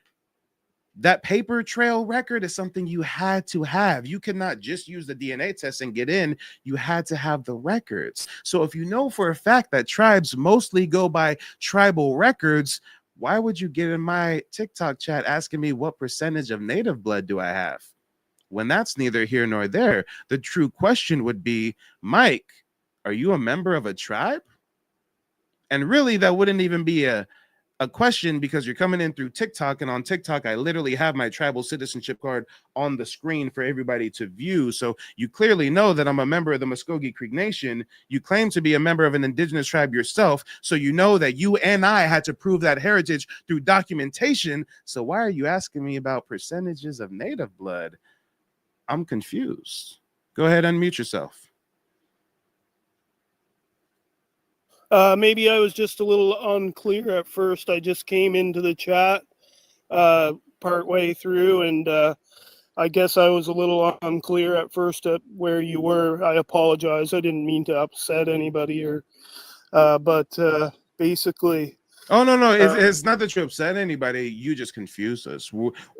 that paper trail record is something you had to have. You could not just use the DNA test and get in. You had to have the records. So if you know for a fact that tribes mostly go by tribal records, why would you get in my TikTok chat asking me what percentage of native blood do I have? When that's neither here nor there. The true question would be, Mike, are you a member of a tribe? And really, that wouldn't even be a question because you're coming in through TikTok, and on TikTok I literally have my tribal citizenship card on the screen for everybody to view. So you clearly know that I'm a member of the Muskogee Creek Nation. You claim to be a member of an indigenous tribe yourself, so you know that you and I had to prove that heritage through documentation. So why are you asking me about percentages of native blood? I'm confused. Go ahead, unmute yourself. Maybe I was just a little unclear at first. I just came into the chat part way through, and I guess I was a little unclear at first at where you were. I apologize. I didn't mean to upset anybody, but basically. Oh, no. It's not that you upset anybody. You just confused us.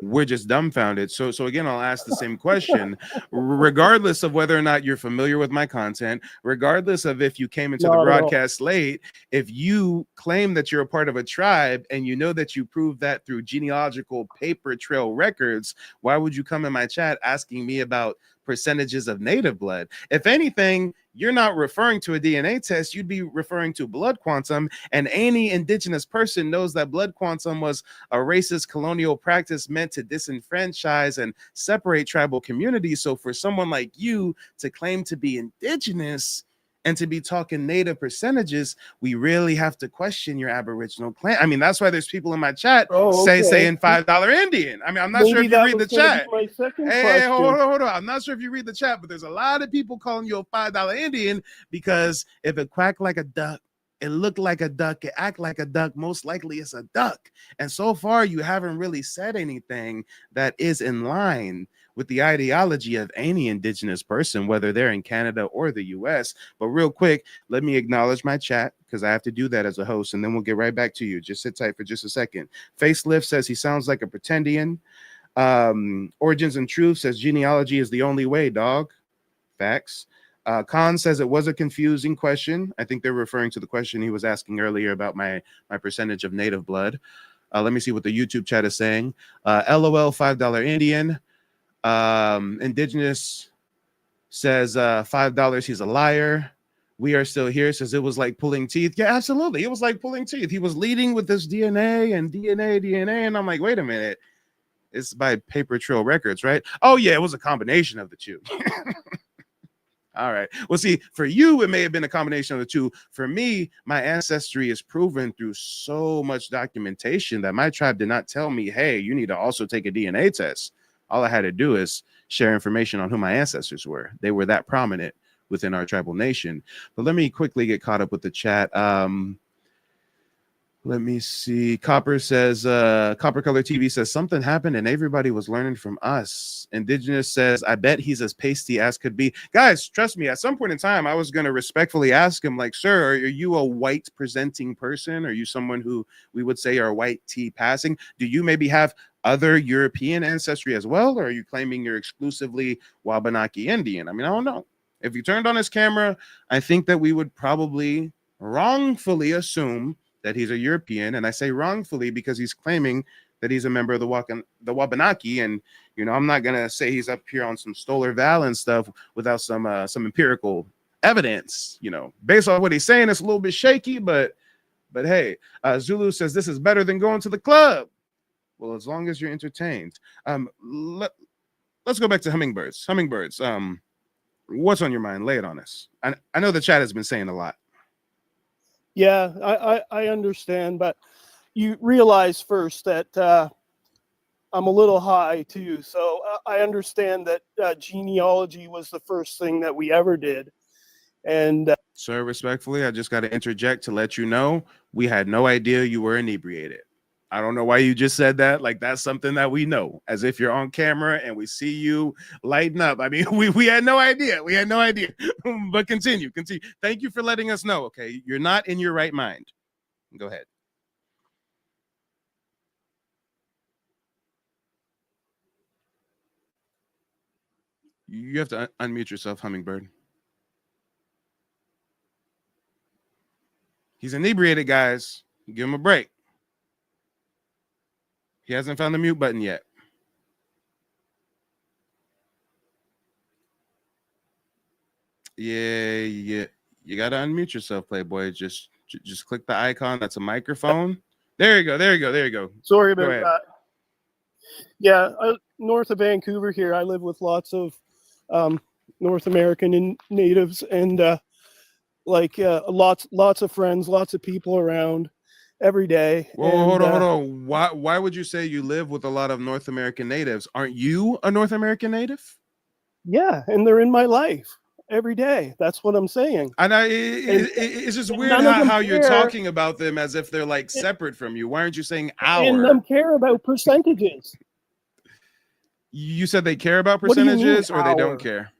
We're just dumbfounded. So again, I'll ask the same question, regardless of whether or not you're familiar with my content, regardless of if you came into the broadcast late, if you claim that you're a part of a tribe and you know that you proved that through genealogical paper trail records, why would you come in my chat asking me about percentages of native blood? If anything, you're not referring to a DNA test, you'd be referring to blood quantum, and any indigenous person knows that blood quantum was a racist colonial practice meant to disenfranchise and separate tribal communities. So for someone like you to claim to be indigenous And to be talking native percentages, we really have to question your Aboriginal clan. I mean, that's why there's people in my chat saying $5 Indian. I mean, I'm not sure if you read the chat. My second Hey, question. hold on. I'm not sure if you read the chat, but there's a lot of people calling you a $5 Indian because if it quacked like a duck, it looked like a duck, it act like a duck, most likely it's a duck. And so far, you haven't really said anything that is in line with the ideology of any Indigenous person, whether they're in Canada or the US. But real quick, let me acknowledge my chat because I have to do that as a host, and then we'll get right back to you. Just sit tight for just a second. Facelift says he sounds like a pretendian. Origins and Truth says genealogy is the only way, dog. Facts. Khan says it was a confusing question. I think they're referring to the question he was asking earlier about my percentage of native blood. Let me see what the YouTube chat is saying. LOL $5 Indian. Indigenous says $5 he's a liar. We are still here says it was like pulling teeth. Yeah, absolutely. It was like pulling teeth. He was leading with this DNA and DNA. And I'm like, wait a minute. It's by Paper Trail Records, right? Oh, yeah, it was a combination of the two. All right. Well, see, for you, it may have been a combination of the two. For me, my ancestry is proven through so much documentation that my tribe did not tell me, hey, you need to also take a DNA test. All I had to do is share information on who my ancestors were. They were that prominent within our tribal nation. But let me quickly get caught up with the chat. Let me see. Copper says, Copper Color TV says something happened and everybody was learning from us. Indigenous says, I bet he's as pasty as could be. Guys, trust me, at some point in time, I was going to respectfully ask him, like, sir, are you a white presenting person? Are you someone who we would say are white tea passing? Do you maybe have other European ancestry as well? Or are you claiming you're exclusively Wabanaki Indian? I mean, I don't know. If you turned on his camera, I think that we would probably wrongfully assume that he's a European, and I say wrongfully because he's claiming that he's a member of the Wabanaki, and you know I'm not gonna say he's up here on some Stoller Val and stuff without some empirical evidence. You know, based on what he's saying, it's a little bit shaky, but hey, Zulu says this is better than going to the club. Well, as long as you're entertained. Let's go back to hummingbirds. Hummingbirds. What's on your mind? Lay it on us. I know the chat has been saying a lot. Yeah, I understand, but you realize first that I'm a little high too. So I understand that genealogy was the first thing that we ever did. And sir, respectfully, I just got to interject to let you know we had no idea you were inebriated. I don't know why you just said that. Like, that's something that we know, as if you're on camera and we see you lighting up. I mean, we had no idea. We had no idea. But continue. Thank you for letting us know. Okay, you're not in your right mind. Go ahead. You have to unmute yourself, Hummingbird. He's inebriated, guys. Give him a break. He hasn't found the mute button yet. Yeah. You gotta unmute yourself, Playboy. Just click the icon. That's a microphone. There you go. Sorry about that. Yeah, north of Vancouver here, I live with lots of North American natives, and lots of friends, lots of people around every day. Whoa, hold on. Why would you say you live with a lot of North American natives? Aren't you a North American native? Yeah, and they're in my life every day. That's what I'm saying. And it's just weird how you're talking about them as if they're like separate from you. Why aren't you saying our? And them care about percentages. You said they care about percentages, or they don't care?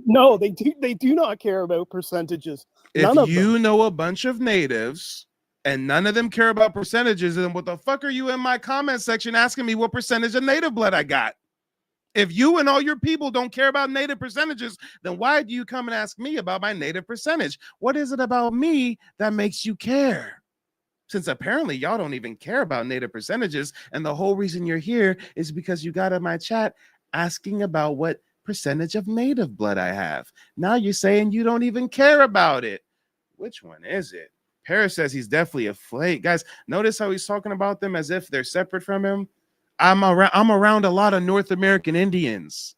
No, they do not care about percentages. If you know a bunch of natives and none of them care about percentages, then what the fuck are you in my comment section asking me what percentage of native blood I got? If you and all your people don't care about native percentages, then why do you come and ask me about my native percentage? What is it about me that makes you care? Since apparently y'all don't even care about native percentages, and the whole reason you're here is because you got in my chat asking about what percentage of native blood I have. Now you're saying you don't even care about it. Which one is it? Paris says he's definitely a flake. Guys, notice how he's talking about them as if they're separate from him. I'm around a lot of North American Indians.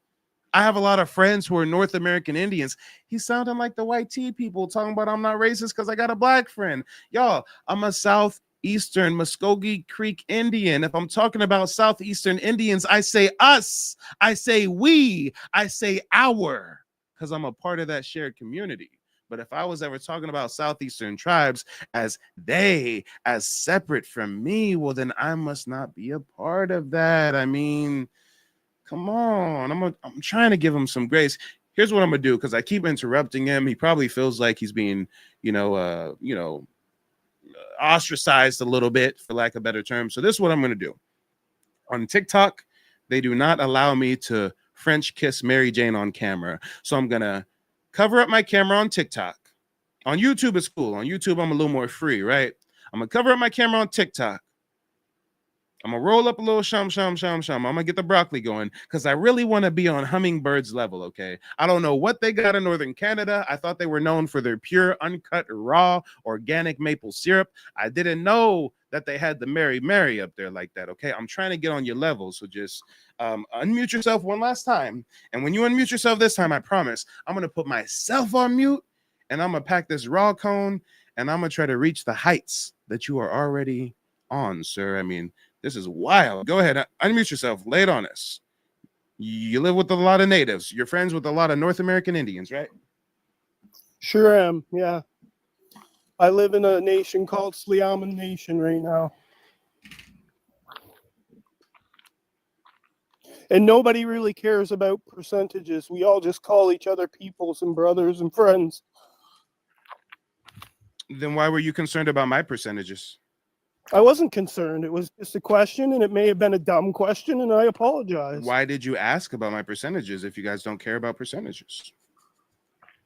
I have a lot of friends who are North American Indians. He's sounding like the white tea people talking about I'm not racist because I got a black friend. Y'all, I'm a Southeastern Muskogee Creek Indian. If I'm talking about Southeastern Indians, I say us, I say we, I say our, because I'm a part of that shared community. But if I was ever talking about Southeastern tribes as they, as separate from me, well, then I must not be a part of that. I mean, come on. I'm trying to give him some grace. Here's what I'm gonna do, because I keep interrupting him. He probably feels like he's being, ostracized a little bit, for lack of a better term. So this is what I'm gonna do. On TikTok, they do not allow me to French kiss Mary Jane on camera. So I'm gonna cover up my camera on TikTok. On YouTube, it's cool. On YouTube, I'm a little more free, right? I'm gonna cover up my camera on TikTok. I'm gonna roll up a little shum. I'm gonna get the broccoli going because I really want to be on Hummingbird's level. Okay, I don't know what they got in Northern Canada. I thought they were known for their pure, uncut, raw, organic maple syrup. I didn't know that they had the Mary up there like that. Okay, I'm trying to get on your level, so just unmute yourself one last time. And when you unmute yourself this time, I promise I'm gonna put myself on mute and I'm gonna pack this raw cone and I'm gonna try to reach the heights that you are already on, sir. I mean, this is wild. Go ahead, unmute yourself. Lay it on us. You live with a lot of natives. You're friends with a lot of North American Indians, right? Sure am. Yeah. I live in a nation called Sliaman Nation right now. And nobody really cares about percentages. We all just call each other peoples and brothers and friends. Then why were you concerned about my percentages? I wasn't concerned. It was just a question, and it may have been a dumb question, and I apologize. Why did you ask about my percentages if you guys don't care about percentages?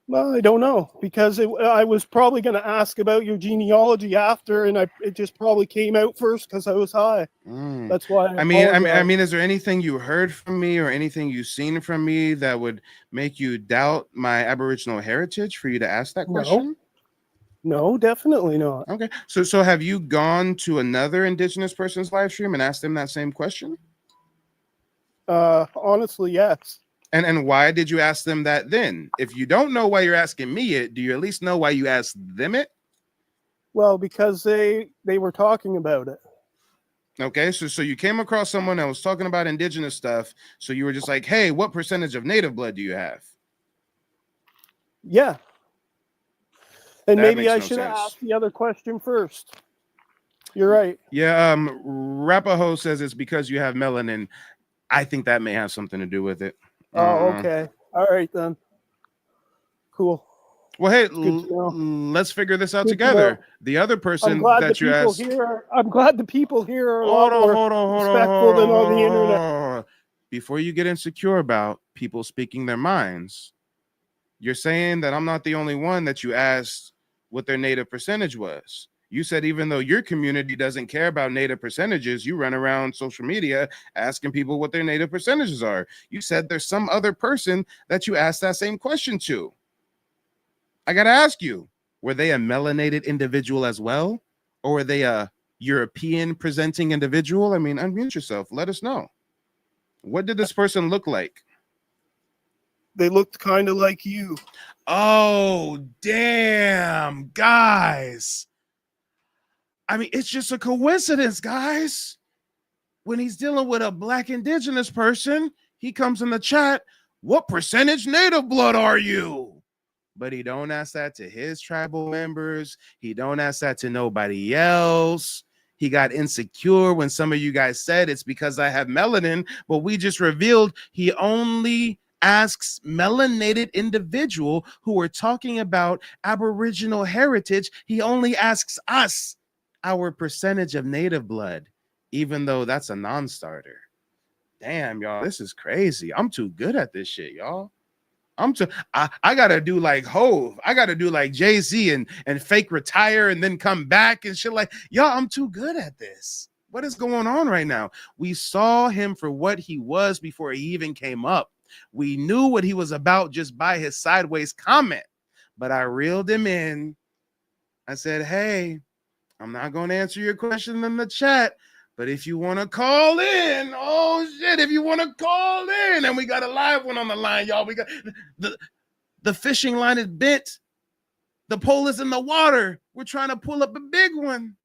Well, I don't know, because I was probably going to ask about your genealogy after, and it just probably came out first because I was high. That's why. I mean, is there anything you heard from me or anything you've seen from me that would make you doubt my Aboriginal heritage for you to ask that question? No, definitely not. Okay. So have you gone to another Indigenous person's live stream and asked them that same question? Honestly, yes. And why did you ask them that then? If you don't know why you're asking me it, do you at least know why you asked them it? Well, because they were talking about it. Okay, so you came across someone that was talking about Indigenous stuff, so you were just like, hey, what percentage of native blood do you have? Yeah. And That maybe makes I no should have sense. asked the other question first. You're right. Yeah, Rapaho says it's because you have melanin. I think that may have something to do with it. Oh, okay. All right, then. Cool. Well, hey, Good to know. let's figure this out Good to together. know. The other I'm person glad the that you people asked. here. I'm glad the people here are a Hold lot more on. respectful than on the internet. Before you get insecure about people speaking their minds, you're saying that I'm not the only one that you asked what their native percentage was. You said even though your community doesn't care about native percentages, you run around social media asking people what their native percentages are. You said there's some other person that you asked that same question to. I got to ask you, were they a melanated individual as well? Or were they a European presenting individual? I mean, unmute yourself. Let us know. What did this person look like? They looked kind of like you. Oh, damn, guys. I mean, it's just a coincidence, guys. When he's dealing with a Black Indigenous person, he comes in the chat, what percentage native blood are you? But he don't ask that to his tribal members. He don't ask that to nobody else. He got insecure when some of you guys said it's because I have melanin, but we just revealed he only asks melanated individual who are talking about Aboriginal heritage. He only asks us our percentage of native blood, even though that's a non-starter. Damn, y'all, this is crazy. I'm too good at this shit, y'all. I gotta do like Hove. I gotta do like Jay-Z and fake retire and then come back and shit like, y'all, I'm too good at this. What is going on right now? We saw him for what he was before he even came up. We knew what he was about just by his sideways comment, but I reeled him in. I said, hey, I'm not going to answer your question in the chat, But if you want to call in, oh shit, if you want to call in, and we got a live one on the line, y'all. We got the fishing line is bent. The pole is in the water. We're trying to pull up a big one.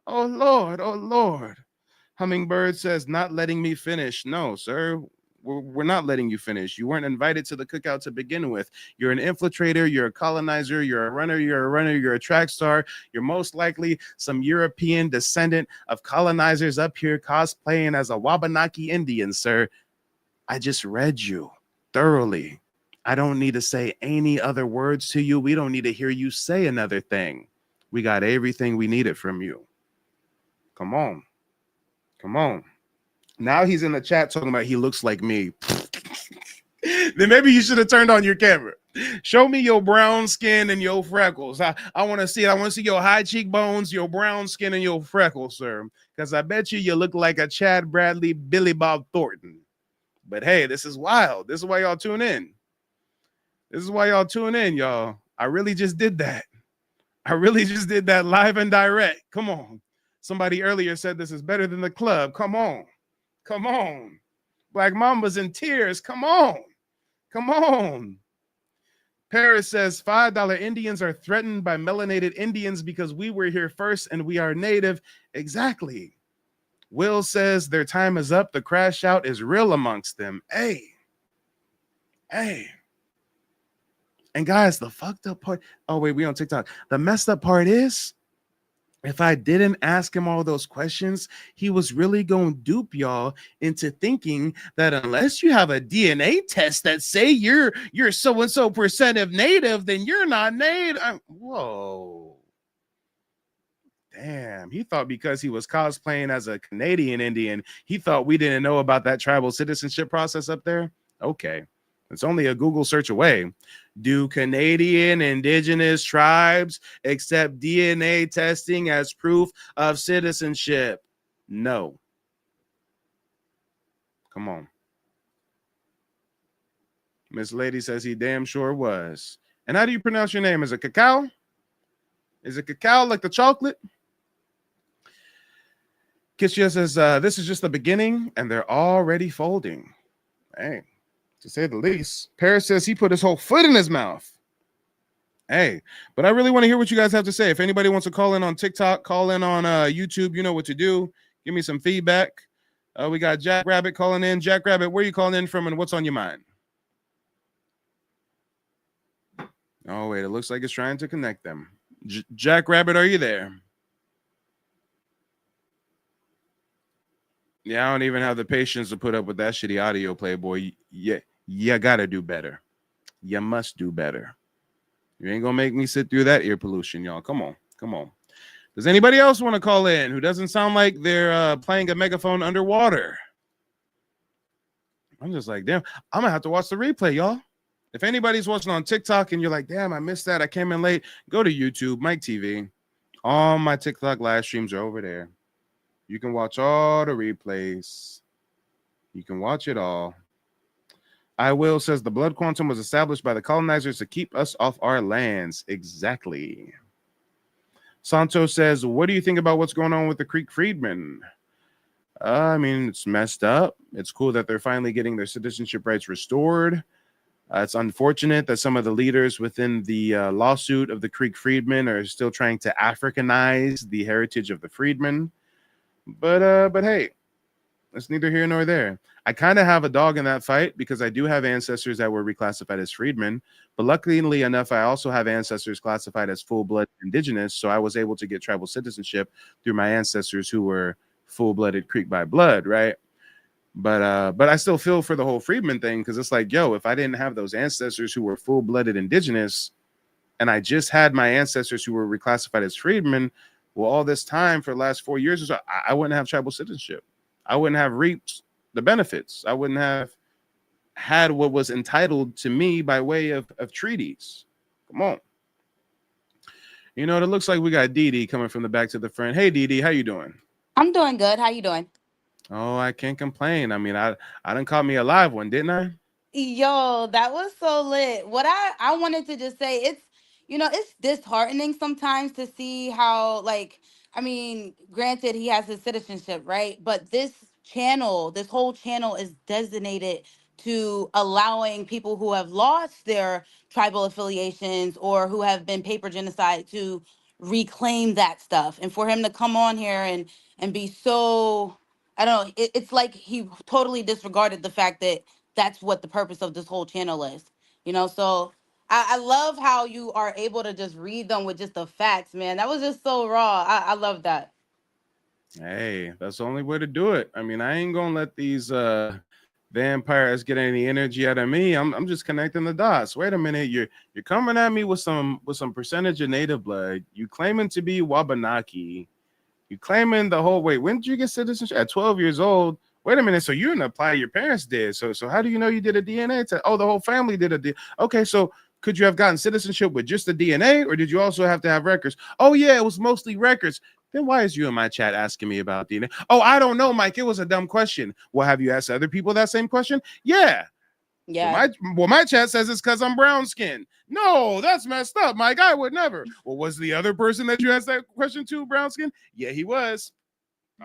Oh Lord, oh Lord. Hummingbird says, not letting me finish. No, sir. We're not letting you finish. You weren't invited to the cookout to begin with. You're an infiltrator, you're a colonizer, you're a track star. You're most likely some European descendant of colonizers up here cosplaying as a Wabanaki Indian, sir. I just read you thoroughly. I don't need to say any other words to you. We don't need to hear you say another thing. We got everything we needed from you. Come on. Come on. Now he's in the chat talking about he looks like me. Then maybe you should have turned on your camera. Show me your brown skin and your freckles. I want to see it. I want to see your high cheekbones, your brown skin, and your freckles, sir. Because I bet you look like a Chad Bradley, Billy Bob Thornton. But hey, this is wild. This is why y'all tune in. This is why y'all tune in, y'all. I really just did that. I really just did that live and direct. Come on. Somebody earlier said this is better than the club. Come on. Come on. Black Mamba's in tears. Come on. Come on. Paris says $5 Indians are threatened by melanated Indians because we were here first and we are native. Exactly. Will says their time is up. The crash out is real amongst them. Hey. Hey. And guys, the fucked up part. Oh, wait, we on TikTok. The messed up part is, if I didn't ask him all those questions, he was really going to dupe y'all into thinking that unless you have a DNA test that say you're so-and-so percent of native, then you're not native. Whoa. Damn. He thought because he was cosplaying as a Canadian Indian, he thought we didn't know about that tribal citizenship process up there. Okay. It's only a Google search away. Do Canadian Indigenous tribes accept DNA testing as proof of citizenship? No. Come on. Miss Lady says he damn sure was. And how do you pronounce your name? Is it cacao? Is it cacao like the chocolate? Kishia says, this is just the beginning and they're already folding. Hey. To say the least. Paris says he put his whole foot in his mouth. Hey, but I really want to hear what you guys have to say. If anybody wants to call in on TikTok, call in on YouTube, you know what to do. Give me some feedback. We got Jack Rabbit calling in. Jack Rabbit, where are you calling in from and what's on your mind? Oh, wait, it looks like it's trying to connect them. Jack Rabbit, are you there? Yeah, I don't even have the patience to put up with that shitty audio, Playboy. Yeah. You gotta do better. You must do better. You ain't gonna make me sit through that ear pollution, y'all. Come on, come on. Does anybody else want to call in who doesn't sound like they're playing a megaphone underwater? I'm just like, damn, I'm gonna have to watch the replay, y'all. If anybody's watching on TikTok and you're like, damn, I missed that, I came in late, go to YouTube, Mike TV. All my TikTok live streams are over there. You can watch all the replays. You can watch it all. I Will says the blood quantum was established by the colonizers to keep us off our lands. Exactly. Santo says, what do you think about what's going on with the Creek freedmen? I mean, it's messed up. It's cool that they're finally getting their citizenship rights restored. It's unfortunate that some of the leaders within the lawsuit of the Creek freedmen are still trying to Africanize the heritage of the freedmen. But hey, it's neither here nor there. I kind of have a dog in that fight because I do have ancestors that were reclassified as freedmen. But luckily enough, I also have ancestors classified as full-blooded Indigenous. So I was able to get tribal citizenship through my ancestors who were full-blooded Creek by blood, right? But I still feel for the whole freedman thing because it's like, yo, if I didn't have those ancestors who were full-blooded Indigenous and I just had my ancestors who were reclassified as freedmen, well, all this time for the last 4 years or so, I wouldn't have tribal citizenship. I wouldn't have reaped the benefits. I wouldn't have had what was entitled to me by way of treaties. Come on. You know, it looks like we got Dee Dee coming from the back to the front. Hey, Dee Dee, how you doing? I'm doing good. How you doing? Oh, I can't complain. I mean, I done caught me a live one, didn't I? Yo, that was so lit. What I wanted to just say, it's, you know, it's disheartening sometimes to see how, like, I mean, granted, he has his citizenship, right? But this channel, this whole channel is designated to allowing people who have lost their tribal affiliations or who have been paper genocide to reclaim that stuff. And for him to come on here and be so, I don't know, it's like he totally disregarded the fact that that's what the purpose of this whole channel is. So I love how you are able to just read them with just the facts, man. That was just so raw. I love that. Hey, that's the only way to do it. I mean, I ain't gonna let these vampires get any energy out of me. I'm just connecting the dots. Wait a minute, you're coming at me with some percentage of native blood. You claiming to be Wabanaki. You claiming the whole wait. When did you get citizenship? At 12 years old. Wait a minute. So you didn't apply. Your parents did. So how do you know you did a DNA test? Oh, the whole family did a DNA. Okay, so could you have gotten citizenship with just the DNA, or did you also have to have records? Oh yeah, it was mostly records. Then why is you in my chat asking me about DNA? Oh, I don't know, Mike. It was a dumb question. Well, have you asked other people that same question? Yeah. Yeah. My chat says it's because I'm brown skinned. No, that's messed up, Mike. I would never. Well, was the other person that you asked that question to brown skin? Yeah, he was.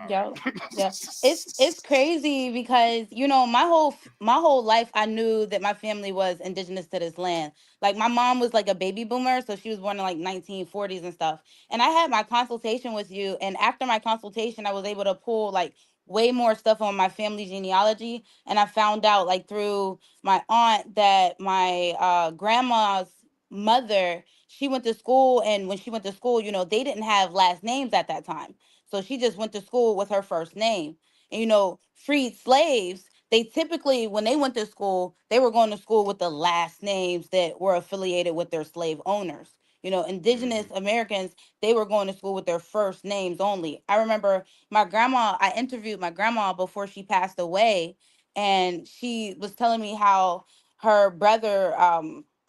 Yeah. Yeah. It's crazy because my whole life I knew that my family was indigenous to this land. Like my mom was like a baby boomer, so she was born in like 1940s and stuff. And I had my consultation with you, and after my consultation I was able to pull like way more stuff on my family genealogy, and I found out like through my aunt that my grandma's mother, she went to school, and when she went to school, they didn't have last names at that time. So she just went to school with her first name. And freed slaves, they typically, when they went to school, they were going to school with the last names that were affiliated with their slave owners. Indigenous Mhm. Americans, they were going to school with their first names only. I remember I interviewed my grandma before she passed away, and she was telling me how her brother,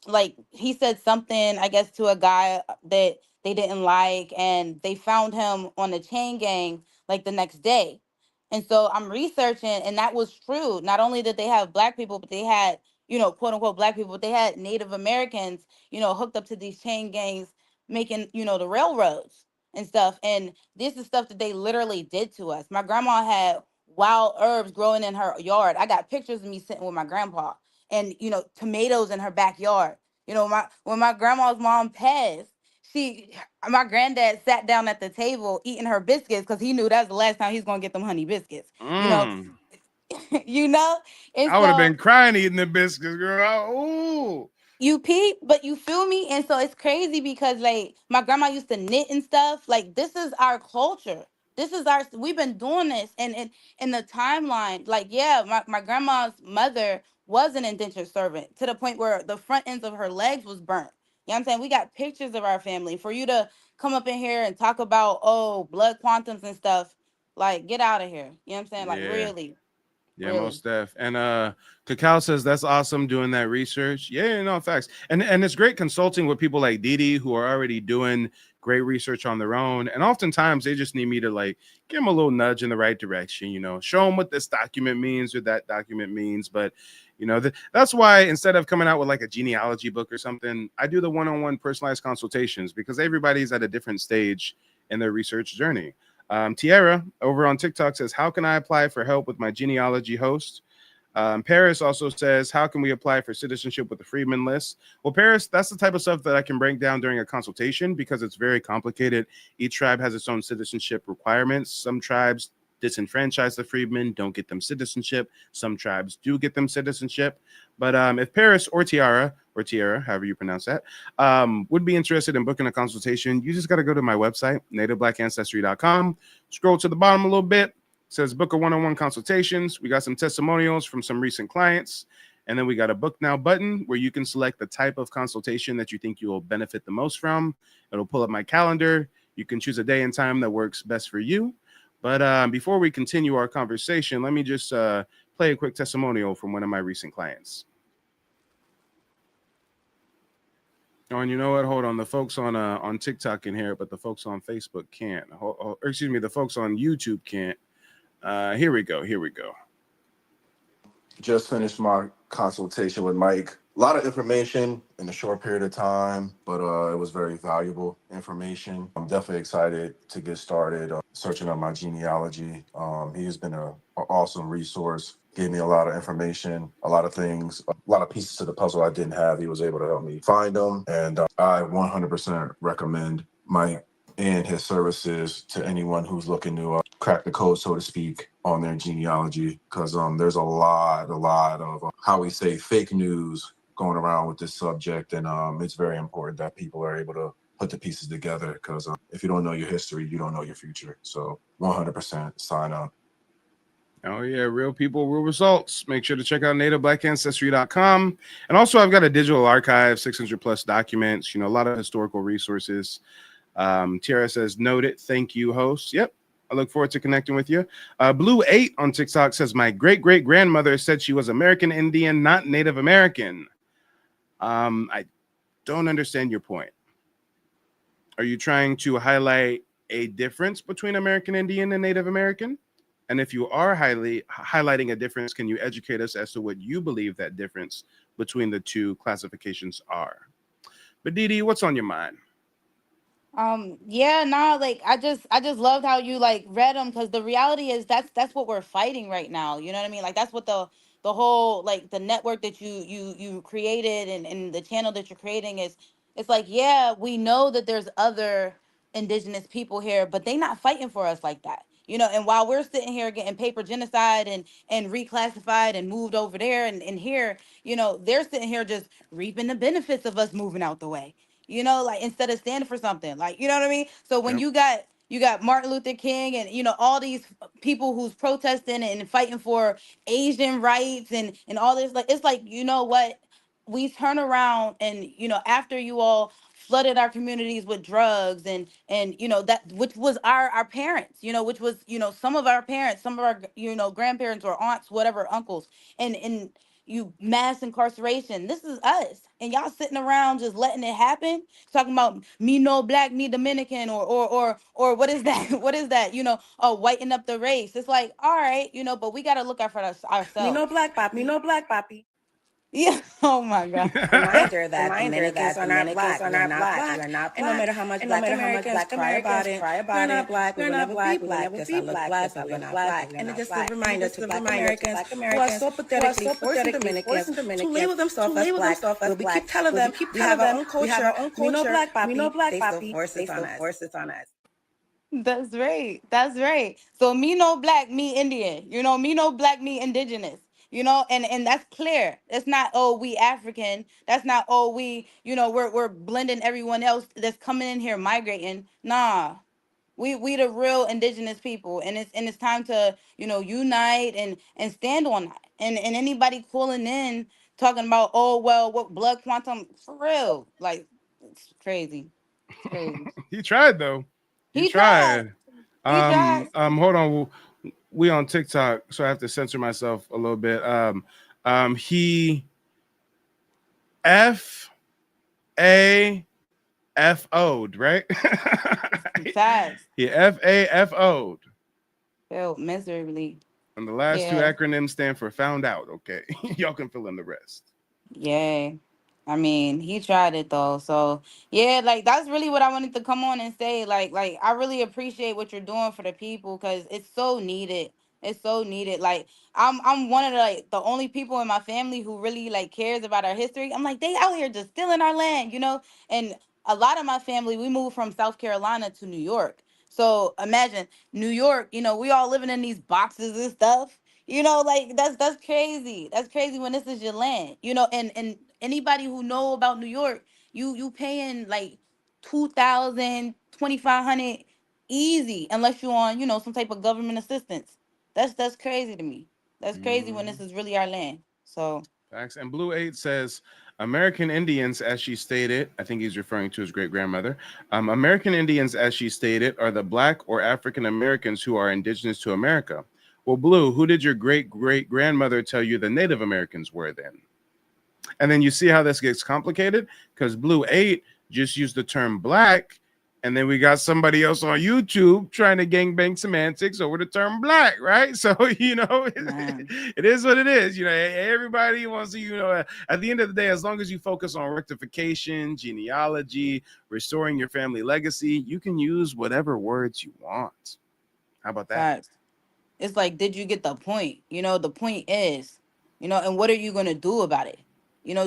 like he said something, I guess, to a guy that they didn't like, and they found him on the chain gang like the next day. And so I'm researching, and that was true. Not only did they have black people, but they had, quote unquote black people, but they had Native Americans, hooked up to these chain gangs, making, the railroads and stuff. And this is stuff that they literally did to us. My grandma had wild herbs growing in her yard. I got pictures of me sitting with my grandpa, and tomatoes in her backyard. When my grandma's mom passed, she my granddad sat down at the table eating her biscuits because he knew that's the last time he's gonna get them honey biscuits. You know, Mm. you know, and I would have so been crying eating the biscuits, girl. Ooh. you peep, but you feel me? And so it's crazy because like my grandma used to knit and stuff. Like this is our culture. We've been doing this, and in the timeline, like yeah, my grandma's mother was an indentured servant to the point where the front ends of her legs was burnt. You know what I'm saying? We got pictures of our family. For you to come up in here and talk about blood quantums and stuff, like get out of here. You know what I'm saying? Like Yeah. really, Yeah, really. most def. And Cacao says that's awesome doing that research. Yeah, no, facts. And it's great consulting with people like Didi who are already doing great research on their own. And oftentimes they just need me to like give them a little nudge in the right direction, show them what this document means or that document means. But that's why instead of coming out with like a genealogy book or something, I do the one-on-one personalized consultations because everybody's at a different stage in their research journey. Tiara over on TikTok says, how can I apply for help with my genealogy host? Paris also says, how can we apply for citizenship with the Freedmen list? Well, Paris, that's the type of stuff that I can break down during a consultation because it's very complicated. Each tribe has its own citizenship requirements. Some tribes disenfranchise the freedmen, don't get them citizenship. Some tribes do get them citizenship. But if Paris or Tiara, however you pronounce that, would be interested in booking a consultation, you just got to go to my website, nativeblackancestry.com. Scroll to the bottom a little bit. It says book a one-on-one consultations. We got some testimonials from some recent clients. And then we got a book now button where you can select the type of consultation that you think you will benefit the most from. It'll pull up my calendar. You can choose a day and time that works best for you. But before we continue our conversation, let me just play a quick testimonial from one of my recent clients. Oh, and you know what? Hold on. The folks on TikTok can hear it, but the folks on Facebook can't. Excuse me, the folks on YouTube can't. Here we go. Just finished my consultation with Mike. A lot of information in a short period of time, but it was very valuable information. I'm definitely excited to get started searching up my genealogy. He has been an awesome resource, gave me a lot of information, a lot of things, a lot of pieces to the puzzle I didn't have. He was able to help me find them, and I 100% recommend Mike and his services to anyone who's looking to crack the code, so to speak, on their genealogy, because there's a lot of how we say fake news going around with this subject, and it's very important that people are able to put the pieces together, because if you don't know your history, you don't know your future. So 100% sign up. Oh, yeah. Real people, real results. Make sure to check out nativeblackancestry.com. And also, I've got a digital archive, 600 plus documents, a lot of historical resources. Tiara says, noted. Thank you, host. Yep. I look forward to connecting with you. Blue 8 on TikTok says, my great-great-grandmother said she was American Indian, not Native American. I don't understand your point. Are you trying to highlight a difference between American Indian and Native American? And if you are highlighting a difference, can you educate us as to what you believe that difference between the two classifications are? But Dee, what's on your mind? Yeah, nah, like I just loved how you like read them, because the reality is that's what we're fighting right now. You know what I mean? Like that's what the whole, like, the network that you created, and the channel that you're creating is. It's like, yeah, we know that there's other indigenous people here, but they not fighting for us like that. And while we're sitting here getting paper genocide and reclassified and moved over there and here, they're sitting here just reaping the benefits of us moving out the way. Like, instead of standing for something, like, you know what I mean? So when Yep. you got Martin Luther King and all these people who's protesting and fighting for Asian rights and all this, like, it's like, you know what, we turn around and after you all flooded our communities with drugs and that, which was our parents, which was some of our parents, some of our grandparents or aunts, whatever, uncles, and you mass incarceration. This is us, and y'all sitting around just letting it happen, talking about me no black, me Dominican, or what is that? What is that? Whiten up the race. It's like, all right, but we got to look out for Me no ourselves. black papi. Yeah. Oh my God. Reminder that Dominicans are not black. We are not black. And no matter how much black Americans cry about it, we're not black. We will never be black. Yes, I look black, but we're not black. And it's just a reminder to black Americans who are so pathetically forcing Dominicans to label themselves as black. But we keep telling them we have our own culture. We know black papi. They still force it on us. That's right. That's right. So me no black, me Indian. Me no black, me indigenous. And that's clear. It's not, oh, we African. That's not, oh, we, we're blending everyone else that's coming in here migrating. Nah. We the real indigenous people, and it's time to, unite and stand on that. And anybody calling in talking about, oh well, what blood quantum, for real, like, it's crazy. It's crazy. He tried though. He He tried. tried. He tried. Hold on. We on TikTok, so I have to censor myself a little bit. He FAFO'd, right? He tried. He FAFO'd. Failed miserably. And the last two Yeah. acronyms stand for found out. Okay. Y'all can fill in the rest. Yay. I mean, he tried it though. So yeah, like, that's really what I wanted to come on and say. Like I really appreciate what you're doing for the people, because it's so needed. It's so needed. Like, I'm one of the only people in my family who really like cares about our history. I'm like, they out here just stealing our land. And a lot of my family, we moved from South Carolina to New York. So imagine New York, we all living in these boxes and stuff. Like, that's crazy. That's crazy when this is your land. And anybody who know about New York, you paying like 2,000, 2,500 easy, unless you on, some type of government assistance. That's crazy to me. That's crazy when this is really our land. So Facts. And Blue 8 says American Indians, as she stated, I think he's referring to his great grandmother. American Indians, as she stated, are the Black or African Americans who are indigenous to America. Well, Blue, who did your great great grandmother tell you the Native Americans were then? And then you see how this gets complicated, because Blue 8 just used the term Black And then we got somebody else on YouTube trying to gangbang semantics over the term black, right? So, it is what it is. Everybody wants to, at the end of the day, as long as you focus on rectification, genealogy, restoring your family legacy, you can use whatever words you want. How about that? Facts. It's like, did you get the point? The point is, and what are you going to do about it?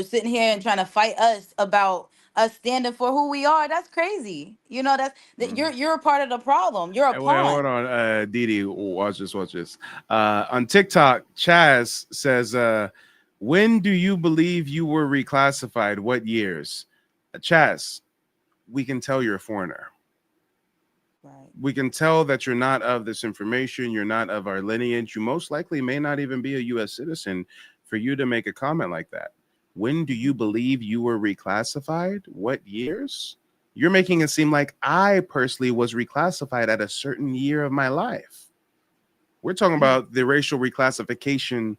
Sitting here and trying to fight us about us standing for who we are, that's crazy. You're a part of the problem. You're a Wait, hold pawn. on. Didi, watch this. On TikTok, Chaz says, when do you believe you were reclassified? What years? Chaz, we can tell you're a foreigner. Right. We can tell that you're not of this information. You're not of our lineage. You most likely may not even be a U.S. citizen for you to make a comment like that. When do you believe you were reclassified? What years? You're making it seem like I personally was reclassified at a certain year of my life. We're talking about the racial reclassification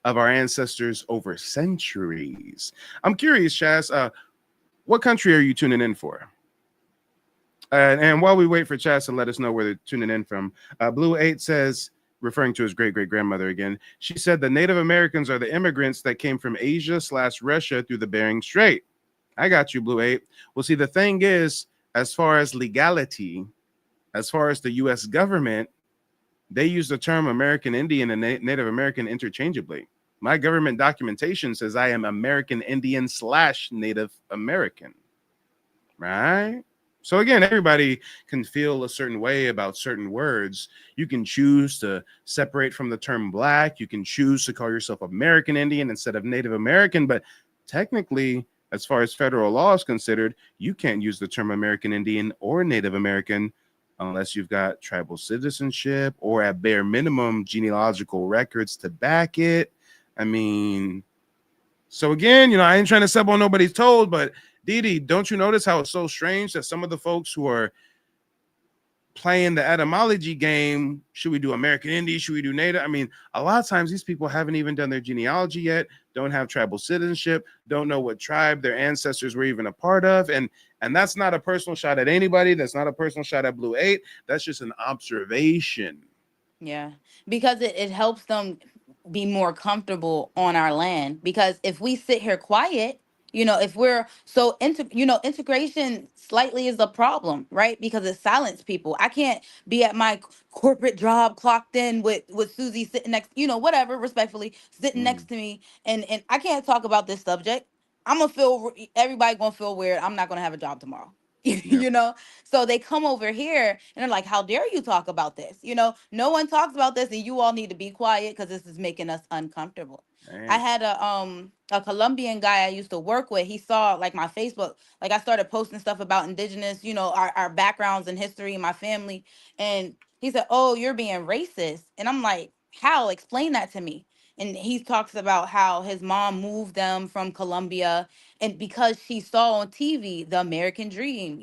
of our ancestors over centuries. I'm curious, Chaz, what country are you tuning in for? And while we wait for Chaz to let us know where they're tuning in from, Blue 8 says, referring to his great-great-grandmother again, she said the Native Americans are the immigrants that came from Asia/Russia through the Bering Strait. I got you, Blue 8. Well, see, the thing is, as far as legality, as far as the U.S. government, they use the term American Indian and Native American interchangeably. My government documentation says I am American Indian/Native American, right? So again, everybody can feel a certain way about certain words. You can choose to separate from the term black. You can choose to call yourself American Indian instead of Native American. But technically, as far as federal law is considered, you can't use the term American Indian or Native American unless you've got tribal citizenship or at bare minimum genealogical records to back it. I mean, so again, I ain't trying to step on nobody's toes, but Didi, don't you notice how it's so strange that some of the folks who are playing the etymology game, should we do American Indian, should we do Native? I mean, a lot of times these people haven't even done their genealogy yet, don't have tribal citizenship, don't know what tribe their ancestors were even a part of. And that's not a personal shot at anybody. That's not a personal shot at Blue 8. That's just an observation. Yeah, because it helps them be more comfortable on our land. Because if we sit here quiet, if we're so integration slightly is a problem, right? Because it silenced people. I can't be at my corporate job clocked in with Susie sitting next, whatever, respectfully sitting next to me, and I can't talk about this subject. Everybody gonna feel weird. I'm not gonna have a job tomorrow. So they come over here and they're like, how dare you talk about this? No one talks about this, and you all need to be quiet because this is making us uncomfortable. I had a Colombian guy I used to work with. He saw like my Facebook, like I started posting stuff about Indigenous, our backgrounds and history, my family. And he said, oh, you're being racist. And I'm like, how? Explain that to me. And he talks about how his mom moved them from Colombia, and because she saw on TV the American dream,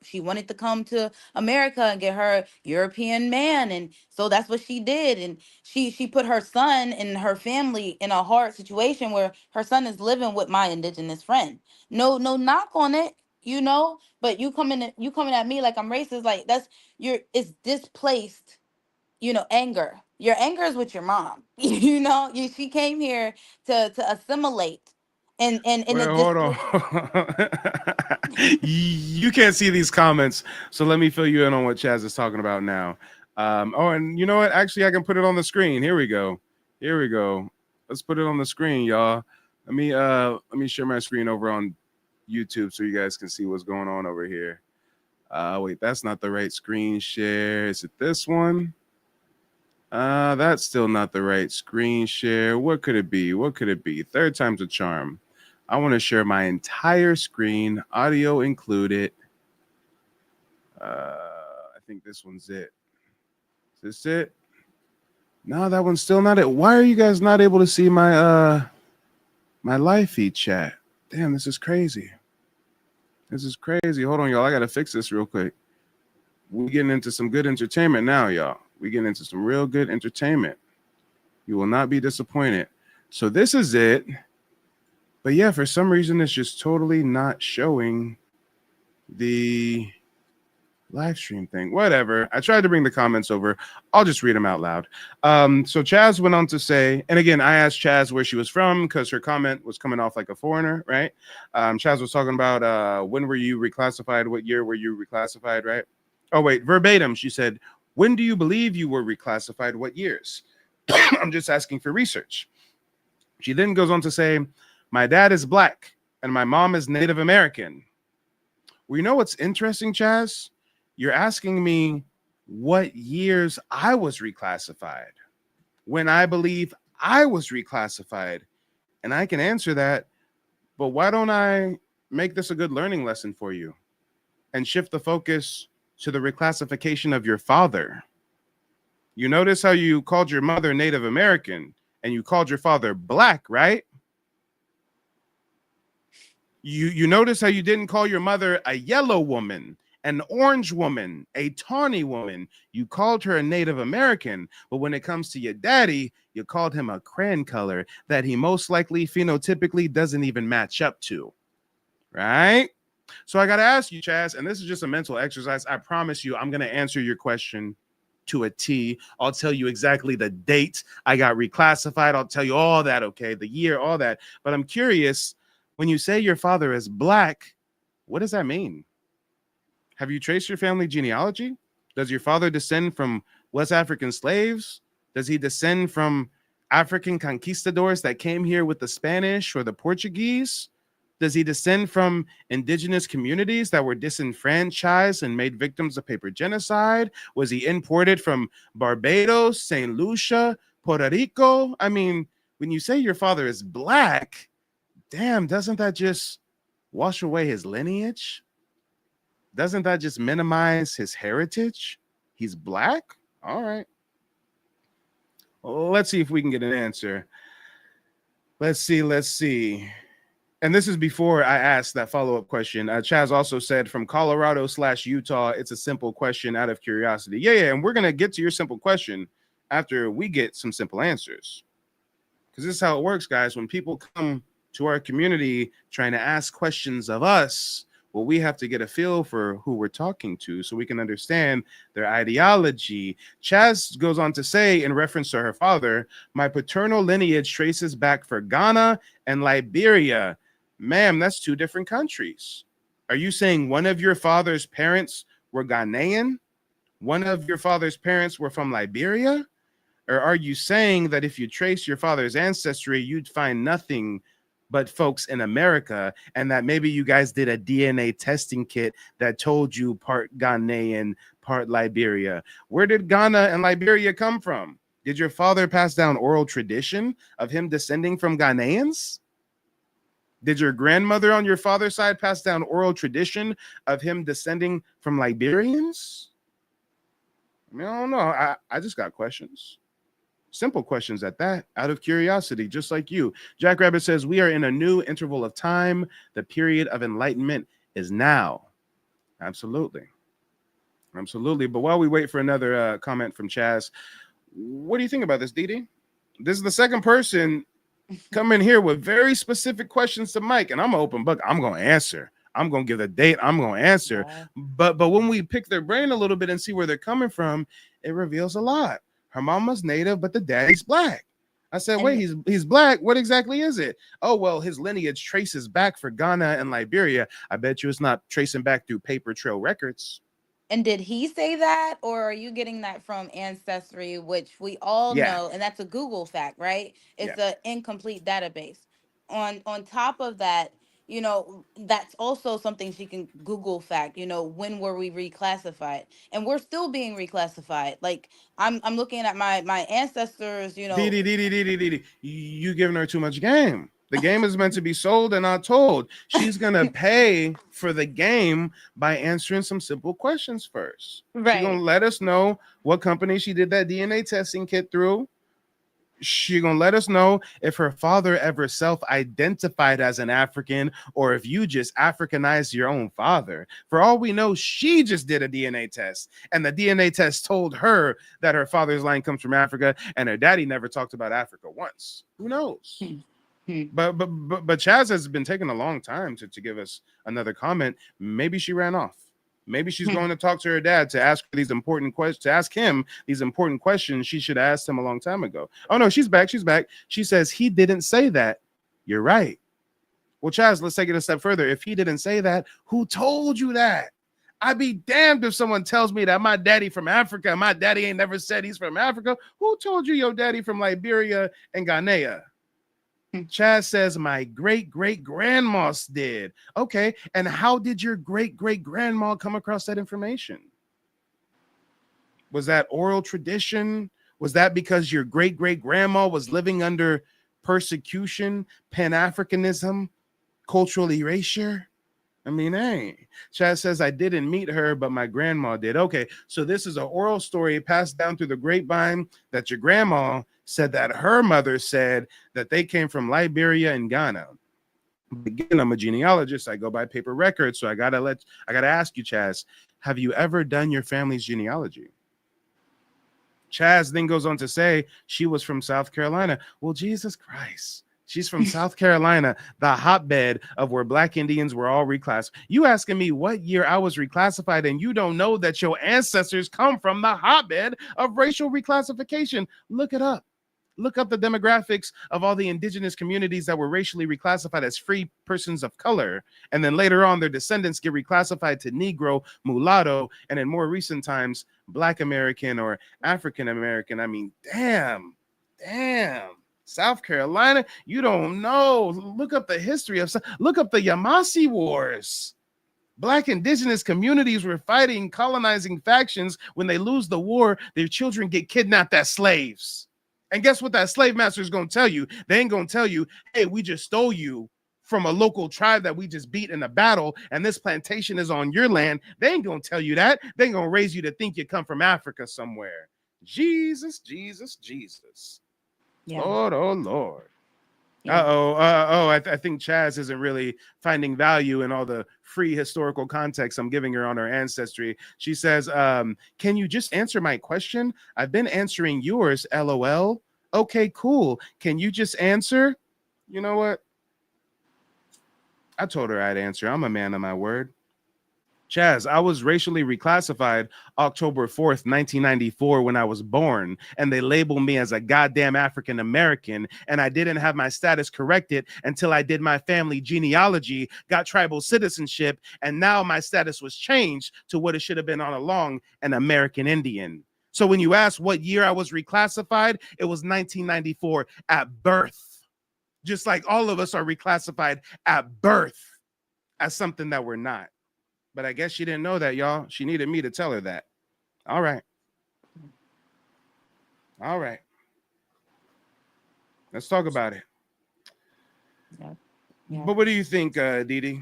she wanted to come to America and get her European man, and so that's what she did. And she put her son and her family in a hard situation where her son is living with my Indigenous friend. No knock on it, but you coming at me like I'm racist, like it's displaced, anger. Your anger is with your mom. She came here to assimilate, and in Wait, a hold on. You can't see these comments, so let me fill you in on what Chaz is talking about now. And you know what? Actually, I can put it on the screen. Here we go. Let's put it on the screen, y'all. Let me share my screen over on YouTube so you guys can see what's going on over here. Wait, that's not the right screen share. Is it this one? That's still not the right screen share. What could it be? Third time's a charm. I want to share my entire screen, audio included. I think this one's it. Is this it? No, that one's still not it. Why are you guys not able to see my my live feed chat? Damn, this is crazy. Hold on, y'all. I gotta fix this real quick. We're getting into some good entertainment now, y'all. We're getting into some real good entertainment. You will not be disappointed. So this is it. But yeah, for some reason, it's just totally not showing the live stream thing. Whatever. I tried to bring the comments over. I'll just read them out loud. So Chaz went on to say, and again, I asked Chaz where she was from because her comment was coming off like a foreigner, right? Chaz was talking about when were you reclassified? What year were you reclassified, right? Oh, wait, verbatim. She said, when do you believe you were reclassified? What years? I'm just asking for research. She then goes on to say, my dad is black and my mom is Native American. Well, you know what's interesting, Chaz? You're asking me what years I was reclassified when I believe I was reclassified. And I can answer that, but why don't I make this a good learning lesson for you and shift the focus to the reclassification of your father? You notice how you called your mother Native American and you called your father black, right? You notice how you didn't call your mother a yellow woman, an orange woman, a tawny woman. You called her a Native American, but when it comes to your daddy, you called him a crayon color that he most likely phenotypically doesn't even match up to, right? So I got to ask you, Chaz, and this is just a mental exercise. I promise you, I'm going to answer your question to a T. I'll tell you exactly the date I got reclassified. I'll tell you all that, okay? The year, all that. But I'm curious, when you say your father is black, what does that mean? Have you traced your family genealogy? Does your father descend from West African slaves? Does he descend from African conquistadors that came here with the Spanish or the Portuguese? Does he descend from indigenous communities that were disenfranchised and made victims of paper genocide? Was he imported from Barbados, St. Lucia, Puerto Rico? I mean, when you say your father is black, damn, doesn't that just wash away his lineage? Doesn't that just minimize his heritage? He's black? All right. Well, let's see if we can get an answer. Let's see. And this is before I asked that follow-up question. Chaz also said from Colorado/Utah, it's a simple question out of curiosity. Yeah. And we're going to get to your simple question after we get some simple answers. Because this is how it works, guys. When people come to our community trying to ask questions of us, well, we have to get a feel for who we're talking to so we can understand their ideology. Chaz goes on to say, in reference to her father, my paternal lineage traces back for Ghana and Liberia. Ma'am, that's two different countries. Are you saying one of your father's parents were Ghanaian? One of your father's parents were from Liberia? Or are you saying that if you trace your father's ancestry, you'd find nothing but folks in America, and that maybe you guys did a DNA testing kit that told you part Ghanaian, part Liberia? Where did Ghana and Liberia come from? Did your father pass down oral tradition of him descending from Ghanaians? Did your grandmother on your father's side pass down oral tradition of him descending from Liberians? I mean, I don't know. I just got questions. Simple questions at that, out of curiosity, just like you. Jackrabbit says, we are in a new interval of time. The period of enlightenment is now. Absolutely. But while we wait for another comment from Chaz, what do you think about this, Didi? This is the second person come in here with very specific questions to Mike, and I'm an open book. I'm going to answer. I'm going to give the date. I'm going to answer. Yeah. But when we pick their brain a little bit and see where they're coming from, it reveals a lot. Her mama's Native, but the daddy's black. I said, wait, he's black. What exactly is it? Oh, well, his lineage traces back for Ghana and Liberia. I bet you it's not tracing back through paper trail records. And did he say that, or are you getting that from Ancestry, which we all know, and that's a Google fact, right? It's an incomplete database. On top of that, you know, that's also something she can Google fact, you know, when were we reclassified? And we're still being reclassified. Like I'm looking at my ancestors, you know. You giving her too much game. The game is meant to be sold and not told. She's going to pay for the game by answering some simple questions first. Right. She's going to let us know what company she did that DNA testing kit through. She's going to let us know if her father ever self-identified as an African or if you just Africanized your own father. For all we know, she just did a DNA test, and the DNA test told her that her father's line comes from Africa, and her daddy never talked about Africa once. Who knows? But Chaz has been taking a long time to give us another comment. Maybe she ran off. Maybe she's going to talk to her dad to ask these important questions, to ask him these important questions she should have asked him a long time ago. Oh no, she's back. She's back. She says he didn't say that. You're right. Well, Chaz, let's take it a step further. If he didn't say that, who told you that? I'd be damned if someone tells me that my daddy from Africa, my daddy ain't never said he's from Africa. Who told you your daddy from Liberia and Ghanaian? Chaz says my great-great-grandma did. Okay, and how did your great-great-grandma come across that information? Was that oral tradition? Was that because your great-great-grandma was living under persecution, Pan-Africanism, cultural erasure? I mean, hey, Chaz says I didn't meet her, but my grandma did. Okay, so this is an oral story passed down through the grapevine that your grandma said that her mother said that they came from Liberia and Ghana. Again, I'm a genealogist. I go by paper records, so I gotta ask you, Chaz, have you ever done your family's genealogy? Chaz then goes on to say she was from South Carolina. Well, Jesus Christ. She's from South Carolina, the hotbed of where Black Indians were all reclassified. You asking me what year I was reclassified, and you don't know that your ancestors come from the hotbed of racial reclassification. Look it up. Look up the demographics of all the indigenous communities that were racially reclassified as free persons of color. And then later on, their descendants get reclassified to Negro, mulatto, and in more recent times, Black American or African American. I mean, damn. South Carolina, you don't know. Look up the history of, look up the Yamasee Wars. Black indigenous communities were fighting colonizing factions. When they lose the war, their children get kidnapped as slaves. And guess what that slave master is going to tell you? They ain't going to tell you, hey, we just stole you from a local tribe that we just beat in a battle, and this plantation is on your land. They ain't going to tell you that. They ain't going to raise you to think you come from Africa somewhere. Jesus. Yeah. Lord, oh Lord. Yeah. I think Chaz isn't really finding value in all the free historical context I'm giving her on her ancestry. She says, can you just answer my question? I've been answering yours, LOL. Okay, cool. Can you just answer? You know what? I told her I'd answer. I'm a man of my word. Chaz, I was racially reclassified October 4th, 1994 when I was born, and they labeled me as a goddamn African American, and I didn't have my status corrected until I did my family genealogy, got tribal citizenship, and now my status was changed to what it should have been all along, an American Indian. So when you ask what year I was reclassified, it was 1994 at birth. Just like all of us are reclassified at birth as something that we're not. But I guess she didn't know that, y'all. She needed me to tell her that. All right. Let's talk about it. Yeah. But what do you think, Didi?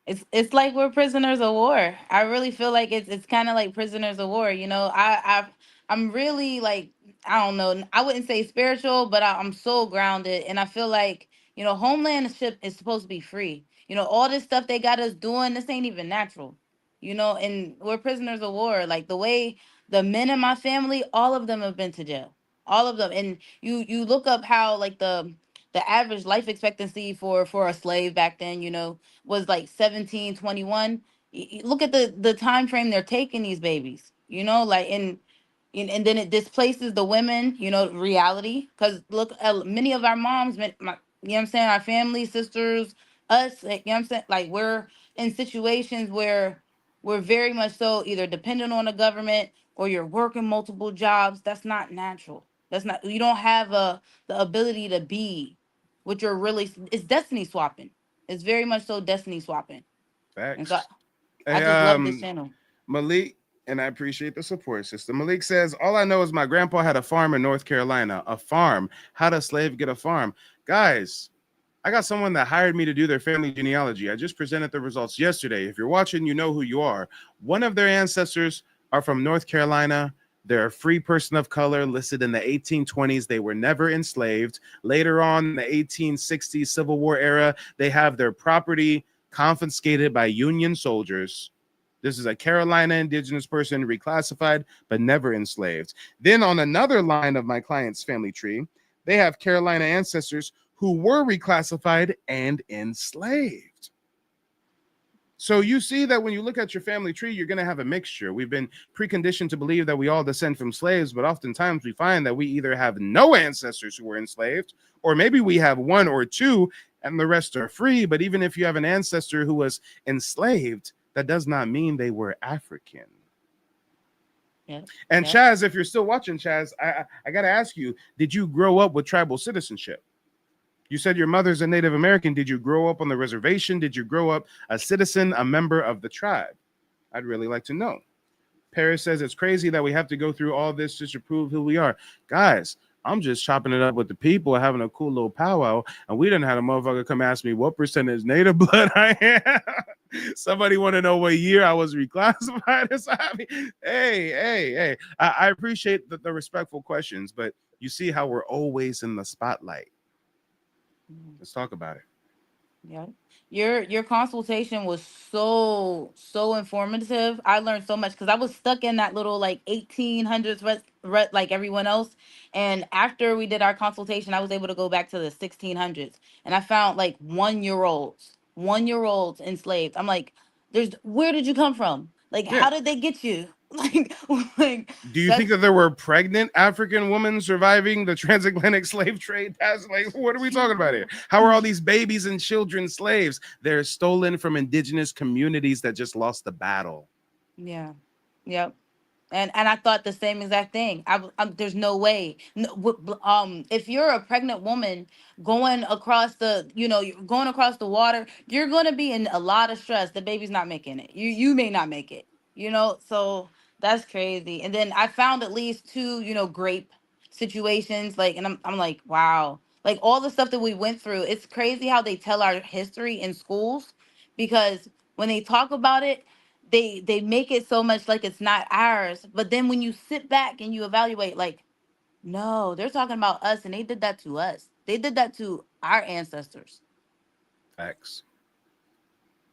It's like we're prisoners of war. I really feel like it's kind of like prisoners of war. You know, I'm really like, I don't know. I wouldn't say spiritual, but I'm so grounded, and I feel like, you know, homeland is supposed to be free. You know, all this stuff they got us doing, this ain't even natural. You know, and we're prisoners of war. Like the way the men in my family, all of them have been to jail. All of them. And you look up how like the average life expectancy for a slave back then, you know, was like 17, 21. Look at the time frame they're taking these babies, you know, like and then it displaces the women, you know, reality. Because look, many of our moms, you know what I'm saying, our family, sisters, us, like, you know what I'm saying, like we're in situations where we're very much so either dependent on the government or you're working multiple jobs. That's not natural. That's not, you don't have the ability to be what you're really, it's destiny swapping. It's very much so destiny swapping. Facts. And so I just love this channel. Malik, and I appreciate the support system. Malik says, all I know is my grandpa had a farm in North Carolina. A farm. How does a slave get a farm? Guys, I got someone that hired me to do their family genealogy. I just presented the results yesterday. If you're watching, you know who you are. One of their ancestors are from North Carolina. They're a free person of color listed in the 1820s. They were never enslaved. Later on in the 1860s Civil War era, they have their property confiscated by Union soldiers. This is a Carolina indigenous person reclassified, but never enslaved. Then on another line of my client's family tree, they have Carolina ancestors who were reclassified and enslaved. So you see that when you look at your family tree, you're going to have a mixture. We've been preconditioned to believe that we all descend from slaves, but oftentimes we find that we either have no ancestors who were enslaved, or maybe we have one or two and the rest are free. But even if you have an ancestor who was enslaved, that does not mean they were African. Yeah. And Yeah. Chaz, if you're still watching, Chaz, I got to ask you, did you grow up with tribal citizenship? You said your mother's a Native American. Did you grow up on the reservation? Did you grow up a citizen, a member of the tribe? I'd really like to know. Paris says it's crazy that we have to go through all this just to prove who we are. Guys, I'm just chopping it up with the people, having a cool little powwow, and we didn't have a motherfucker come ask me what percentage Native blood I am. Somebody want to know what year I was reclassified as? Hey. I appreciate the respectful questions, but you see how we're always in the spotlight. Let's talk about it. Yeah. Your consultation was so informative. I learned so much because I was stuck in that little like 1800s like everyone else. And after we did our consultation, I was able to go back to the 1600s, and I found like 1-year-olds enslaved. I'm like, where did you come from? Like, Yeah. how did they get you? like Do you think that there were pregnant African women surviving the transatlantic slave trade? That's like, what are we talking about here? How are all these babies and children slaves? They're stolen from indigenous communities that just lost the battle. Yeah. Yep. And I thought the same exact thing. There's no way. If you're a pregnant woman going across the water, you're going to be in a lot of stress. The baby's not making it. You may not make it. So that's crazy. And then I found at least 2, grape situations. Like, and I'm like, wow. Like all the stuff that we went through. It's crazy how they tell our history in schools, because when they talk about it, they make it so much like it's not ours, but then when you sit back and you evaluate, like, no, they're talking about us, and they did that to us. They did that to our ancestors. Facts.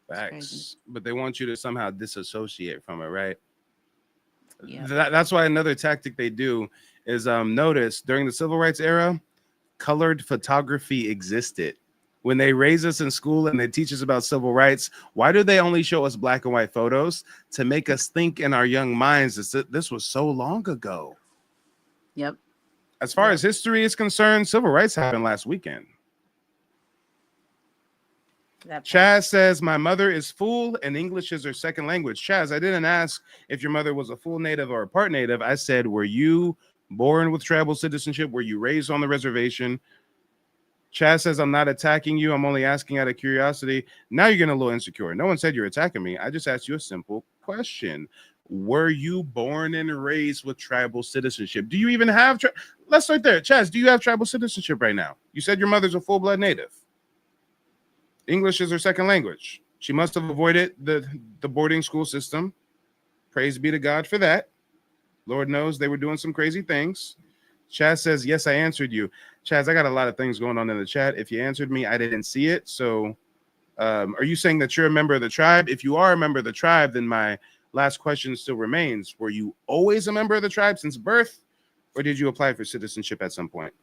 It's crazy. But they want you to somehow disassociate from it, right? Yeah. That's why another tactic they do is notice during the civil rights era, colored photography existed. When they raise us in school and they teach us about civil rights, why do they only show us black and white photos? To make us think in our young minds that this was so long ago. Yep. As far as history is concerned, civil rights happened last weekend. Chaz says, my mother is full and English is her second language. Chaz, I didn't ask if your mother was a full native or a part native. I said, were you born with tribal citizenship? Were you raised on the reservation? Chaz says, I'm not attacking you. I'm only asking out of curiosity. Now you're getting a little insecure. No one said you're attacking me. I just asked you a simple question. Were you born and raised with tribal citizenship? Do you even have... Let's start there. Chaz, do you have tribal citizenship right now? You said your mother's a full-blood native. English is her second language. She must have avoided the boarding school system. Praise be to God for that. Lord knows they were doing some crazy things. Chaz says, yes, I answered you. Chaz, I got a lot of things going on in the chat. If you answered me, I didn't see it. So are you saying that you're a member of the tribe? If you are a member of the tribe, then my last question still remains. Were you always a member of the tribe since birth, or did you apply for citizenship at some point?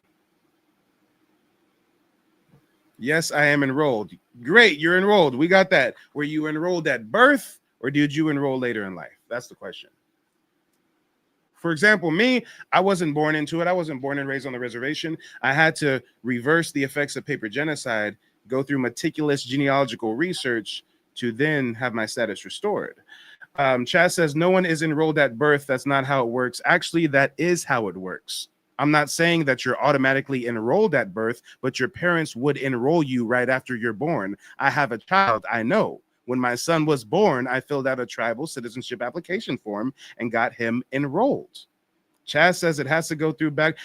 Yes, I am enrolled. Great, you're enrolled. We got that. Were you enrolled at birth, or did you enroll later in life? That's the question. For example, me, I wasn't born into it. I wasn't born and raised on the reservation. I had to reverse the effects of paper genocide, go through meticulous genealogical research to then have my status restored. Chaz says, no one is enrolled at birth. That's not how it works. Actually, that is how it works. I'm not saying that you're automatically enrolled at birth, but your parents would enroll you right after you're born. I have a child, I know. When my son was born, I filled out a tribal citizenship application form and got him enrolled. Chaz says it has to go through back.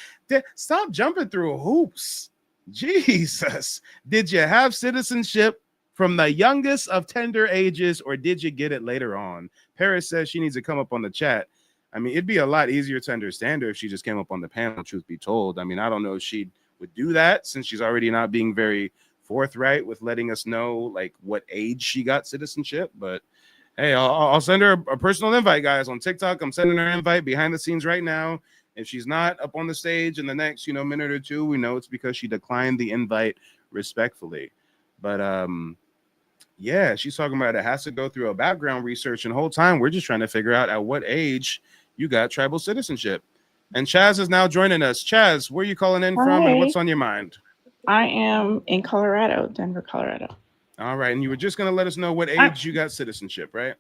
Stop jumping through hoops. Jesus. Did you have citizenship from the youngest of tender ages, or did you get it later on? Paris says she needs to come up on the chat. I mean, it'd be a lot easier to understand her if she just came up on the panel, truth be told. I mean, I don't know if she would do that since she's already not being very forthright with letting us know like what age she got citizenship. But hey, I'll send her a personal invite, guys, on TikTok. I'm sending her an invite behind the scenes right now. If she's not up on the stage in the next, minute or two, we know it's because she declined the invite respectfully. But Yeah, she's talking about it has to go through a background research, and the whole time we're just trying to figure out at what age you got tribal citizenship. And Chaz is now joining us. Chaz, where are you calling in from, and Hi, what's on your mind? I am in Colorado, Denver, Colorado. All right, and you were just gonna let us know what I, age you got citizenship, right?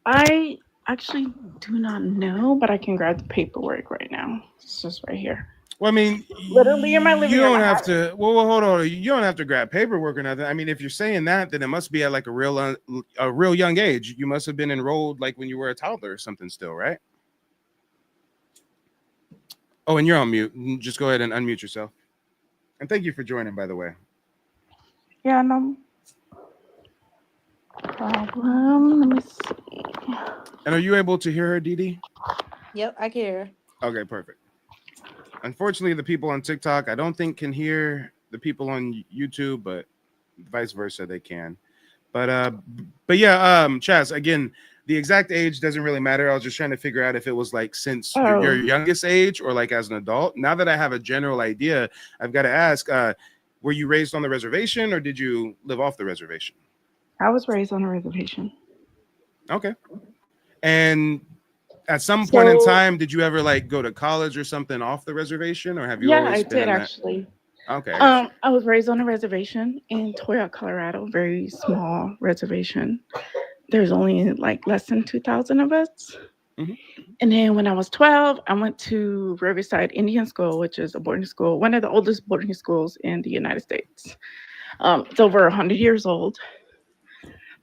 I actually do not know, but I can grab the paperwork right now. It's just right here. Well, I mean, Literally in my living you room. don't I have have it. to. Well, hold on. You don't have to grab paperwork or nothing. I mean, if you're saying that, then it must be at like a real young age. You must have been enrolled like when you were a toddler or something, still, right? Oh, and you're on mute. Just go ahead and unmute yourself. And thank you for joining, by the way. Yeah, no problem. Let me see. And are you able to hear her, Dee Dee? Yep, I can hear. Okay, perfect. Unfortunately, the people on TikTok, I don't think can hear the people on YouTube, but vice versa, they can. But yeah, Chaz, again, the exact age doesn't really matter. I was just trying to figure out if it was like since your Oh, youngest age or like as an adult. Now that I have a general idea, I've got to ask, were you raised on the reservation or did you live off the reservation? I was raised on a reservation. Okay. And at some point in So, time, did you ever like go to college or something off the reservation, or have you yeah, always I been did in that? actually. Okay, I got you. I was raised on a reservation in Toyota, Colorado, very small reservation. There's only like less than 2,000 of us. Mhm. And then when I was 12, I went to Riverside Indian School, which is a boarding school, one of the oldest boarding schools in the United States. It's over 100 years old.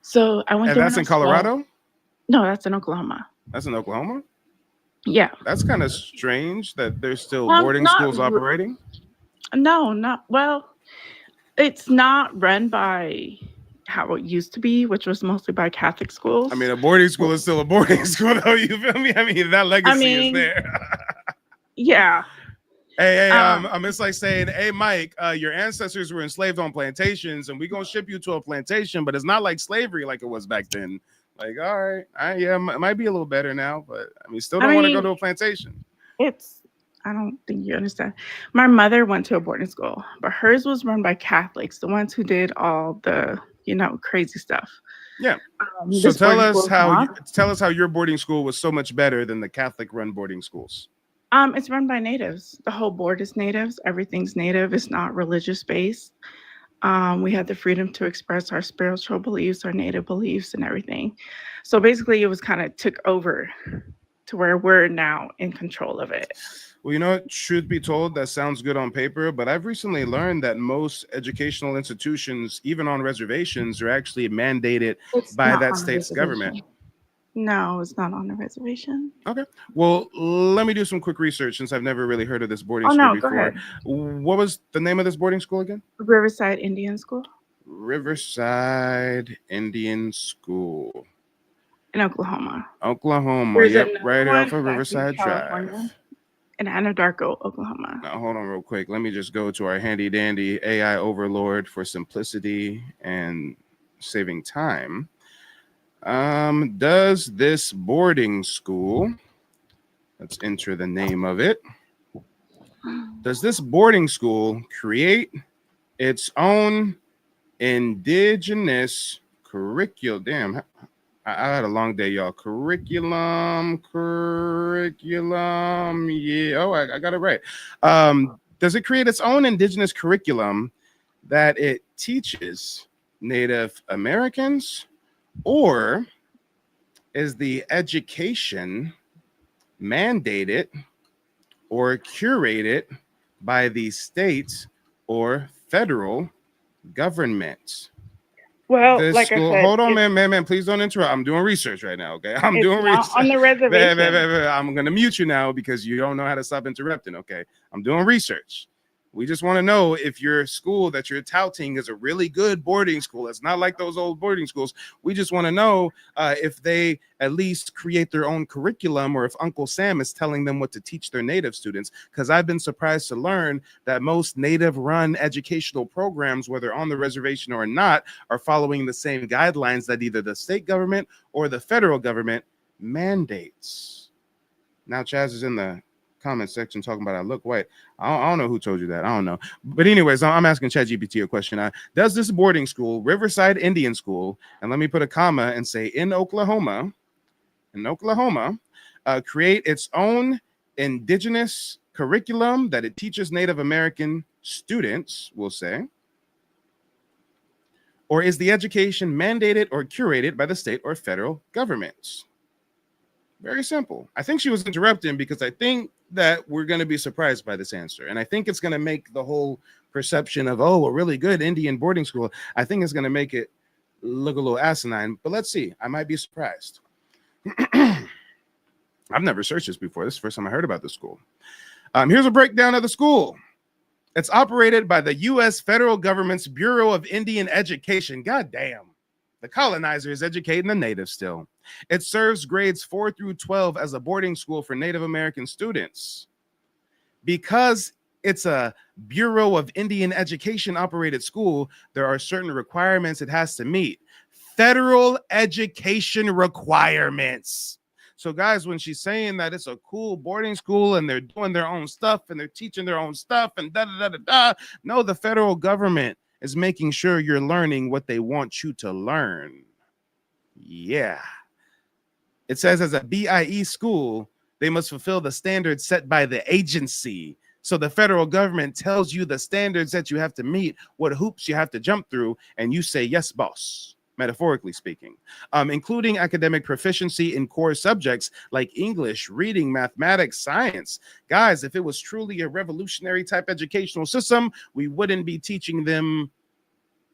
So I went And there when that's I in was 12. Colorado? No, that's in Oklahoma. That's in Oklahoma? Yeah. That's kind of strange that there's still boarding Not, schools operating. no, not, well, it's not run by how it used to be, which was mostly by Catholic schools. I mean, a boarding school is still a boarding school, though. You feel me? I mean, that legacy is there. Yeah. Hey, it's like saying, hey, Mike, your ancestors were enslaved on plantations, and we're gonna ship you to a plantation, but it's not like slavery like it was back then. Like, all right, yeah, it might be a little better now, but I mean, still don't want to go to a plantation. I don't think you understand. My mother went to a boarding school, but hers was run by Catholics, the ones who did all the, crazy stuff. Yeah. So This tell boarding us school is not. how your boarding school was so much better than the Catholic run boarding schools. It's run by natives. The whole board is natives. Everything's native. It's not religious based. We had the freedom to express our spiritual beliefs, our native beliefs, and everything. So basically, it was kind of took over to where we're now in control of it. Well, you know what? Truth be told, that sounds good on paper, but I've recently learned that most educational institutions, even on reservations, are actually mandated It's by not that on a state's government. reservation. No, it's not on a reservation. Okay. Well, let me do some quick research since I've never really heard of this boarding Oh school no, go before. ahead. What was the name of this boarding school again? Riverside Indian School Riverside Indian School. in Oklahoma. Oklahoma. There's Yep, another right one off of that's in Riverside California, Drive. in Anadarko, Oklahoma. Now, hold on real quick. Let me just go to our handy dandy AI overlord for simplicity and saving time. Does this boarding school, let's enter the name of it. Does this boarding school create its own indigenous curriculum? Damn, I had a long day, y'all. Curriculum. Yeah. Oh, I got it right. Does it create its own indigenous curriculum that it teaches Native Americans, or is the education mandated or curated by the state or federal government? Well, This like I school, said, hold on, man, please don't interrupt. I'm doing research right now, okay? I'm it's doing not research. on the reservation. I'm gonna mute you now because you don't know how to stop interrupting, okay? I'm doing research. We just want to know if your school that you're touting is a really good boarding school. It's not like those old boarding schools. We just want to know if they at least create their own curriculum, or if Uncle Sam is telling them what to teach their native students. Because I've been surprised to learn that most native-run educational programs, whether on the reservation or not, are following the same guidelines that either the state government or the federal government mandates. Now Chaz is in the comment section talking about I look white. I don't know who told you that. I don't know. But anyways, I'm asking ChatGPT a question. Does this boarding school, Riverside Indian School, and let me put a comma and say in Oklahoma, create its own indigenous curriculum that it teaches Native American students, we'll say? Or is the education mandated or curated by the state or federal governments? Very simple. I think she was interrupting because I think that we're going to be surprised by this answer. And I think it's going to make the whole perception of, oh, a really good Indian boarding school, I think it's going to make it look a little asinine. But let's see. I might be surprised. I've never searched this before. This is the first time I heard about this school. Here's a breakdown of the school. It's operated by the U.S. federal government's Bureau of Indian Education. God damn. The colonizer is educating the natives still. It serves grades 4 through 12 as a boarding school for Native American students. Because it's a Bureau of Indian Education operated school, there are certain requirements it has to meet. Federal education requirements. So guys, when she's saying that it's a cool boarding school and they're doing their own stuff and they're teaching their own stuff and da-da-da-da-da, no, the federal government is making sure you're learning what they want you to learn. Yeah. It says as a BIE school, they must fulfill the standards set by the agency. So the federal government tells you the standards that you have to meet, what hoops you have to jump through, and you say, yes, boss, metaphorically speaking, including academic proficiency in core subjects like English, reading, mathematics, science. Guys, if it was truly a revolutionary type educational system, we wouldn't be teaching them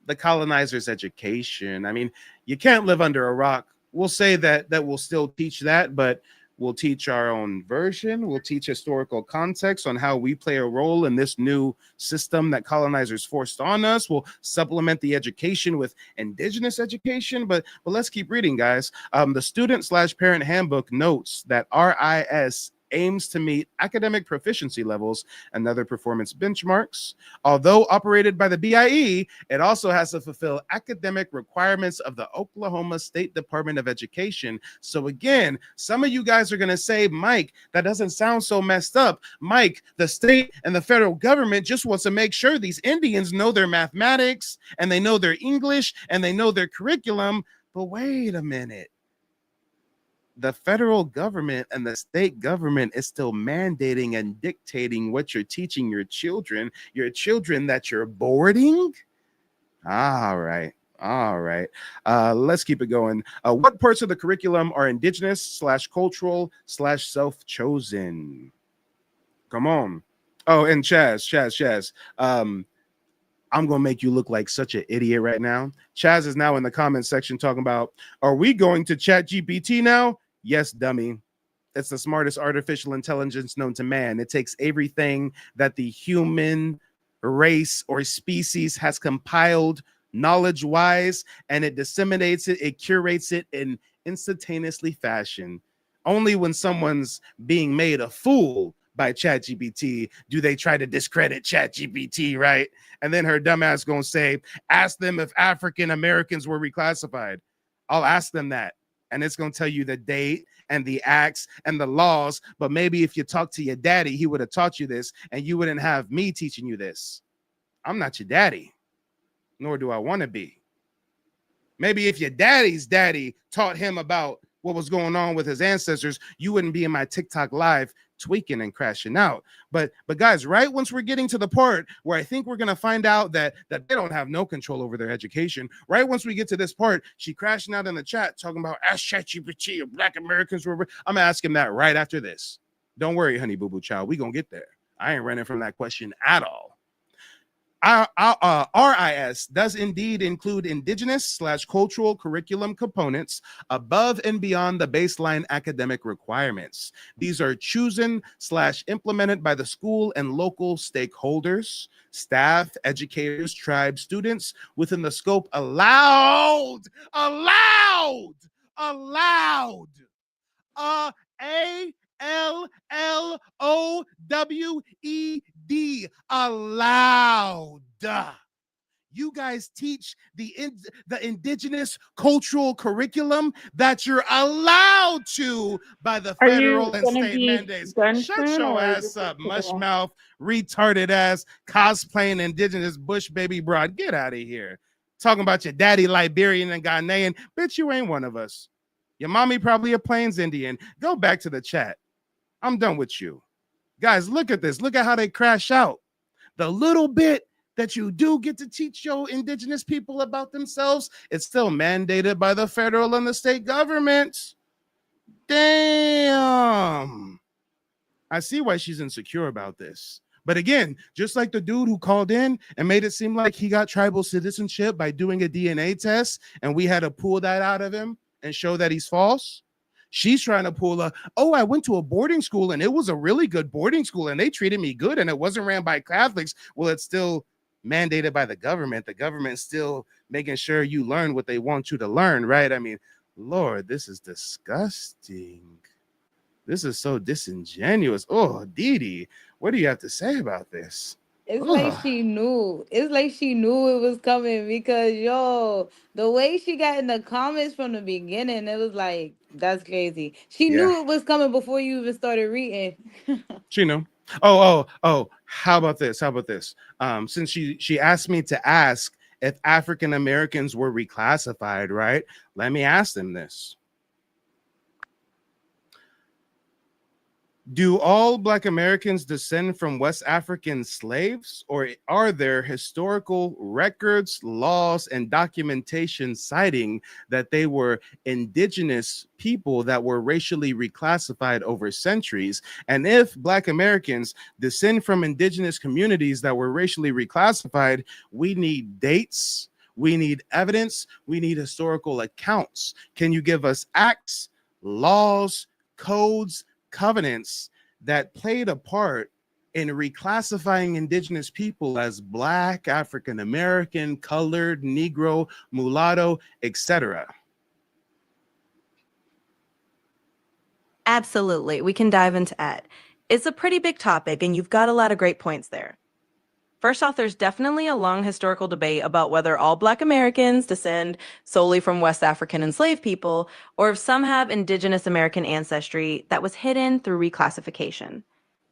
the colonizer's education. I mean, you can't live under a rock. We'll say that we'll still teach that, but we'll teach our own version. We'll teach historical context on how we play a role in this new system that colonizers forced on us. We'll supplement the education with indigenous education, but let's keep reading, guys. The student/parent handbook notes that RIS aims to meet academic proficiency levels and other performance benchmarks. Although operated by the BIE, it also has to fulfill academic requirements of the Oklahoma State Department of Education. So again, some of you guys are going to say, Mike, that doesn't sound so messed up. Mike, the state and the federal government just wants to make sure these Indians know their mathematics and they know their English and they know their curriculum. But wait a minute. The federal government and the state government is still mandating and dictating what you're teaching your children that you're boarding. All right. Let's keep it going. What parts of the curriculum are indigenous/cultural/ self-chosen? Come on. Oh, and Chaz. I'm going to make you look like such an idiot right now. Chaz is now in the comment section talking about, are we going to ChatGPT now? Yes, dummy. It's the smartest artificial intelligence known to man. It takes everything that the human race or species has compiled knowledge-wise, and it disseminates it, it curates it in instantaneously fashion. Only when someone's being made a fool by ChatGPT do they try to discredit ChatGPT, right? And then her dumbass gonna say, ask them if African Americans were reclassified. I'll ask them that. And it's going to tell you the date and the acts and the laws. But maybe if you talk to your daddy, he would have taught you this and you wouldn't have me teaching you this. I'm not your daddy, nor do I want to be. Maybe if your daddy's daddy taught him about what was going on with his ancestors, you wouldn't be in my TikTok live tweaking and crashing out. But guys, right once we're getting to the part where I think we're going to find out that they don't have no control over their education, right once we get to this part, she crashing out in the chat talking about ask ChatGPT if Black Americans were. I'm asking that right after this. Don't worry, honey boo boo child. We going to get there. I ain't running from that question at all. RIS does indeed include indigenous/cultural curriculum components above and beyond the baseline academic requirements. These are chosen/implemented by the school and local stakeholders, staff, educators, tribe, students within the scope allowed. ALLOWED, allowed. You guys teach the indigenous cultural curriculum that you're allowed to by the Are federal you and gonna state be mandates. done Shut soon, your or is ass this up, just typical? mushmouth, retarded ass, cosplaying indigenous bush baby broad. Get out of here. Talking about your daddy Liberian and Ghanaian. Bitch, you ain't one of us. Your mommy probably a Plains Indian. Go back to the chat. I'm done with you. Guys, look at this. Look at how they crash out. The little bit that you do get to teach your indigenous people about themselves, it's still mandated by the federal and the state governments. Damn. I see why she's insecure about this. But again, just like the dude who called in and made it seem like he got tribal citizenship by doing a DNA test, and we had to pull that out of him and show that he's false. She's trying to pull I went to a boarding school and it was a really good boarding school and they treated me good and it wasn't ran by Catholics. Well, it's still mandated by the government. The government's still making sure you learn what they want you to learn, right? I mean, Lord, this is disgusting. This is so disingenuous. Oh, Didi, what do you have to say about this? It's like Ugh. she knew. It's like she knew it was coming because yo, the way she got in the comments from the beginning, it was like that's crazy. She Yeah, knew it was coming before you even started reading. she knew. Oh. How about this? How about this? Since she asked me to ask if African Americans were reclassified, right? Let me ask them this. Do all Black Americans descend from West African slaves, or are there historical records, laws, and documentation citing that they were indigenous people that were racially reclassified over centuries? And if Black Americans descend from indigenous communities that were racially reclassified, we need dates, we need evidence, we need historical accounts. Can you give us acts, laws, codes, covenants that played a part in reclassifying indigenous people as Black, African American, colored, Negro, mulatto, etc.? Absolutely. We can dive into it. It's a pretty big topic, and you've got a lot of great points there. First off, there's definitely a long historical debate about whether all Black Americans descend solely from West African enslaved people, or if some have Indigenous American ancestry that was hidden through reclassification.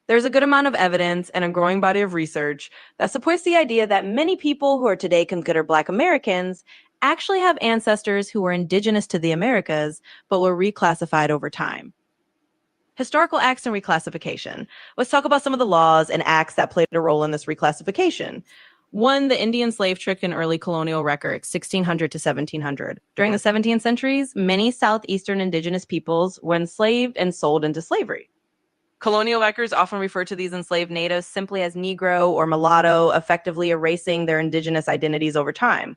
There's a good amount of evidence and a growing body of research that supports the idea that many people who are today considered Black Americans actually have ancestors who were indigenous to the Americas but were reclassified over time. Historical acts and reclassification. Let's talk about some of the laws and acts that played a role in this reclassification. One, the Indian slave trade in early colonial records, 1600 to 1700. During the 17th centuries, many southeastern indigenous peoples were enslaved and sold into slavery. Colonial records often refer to these enslaved natives simply as Negro or mulatto, effectively erasing their indigenous identities over time.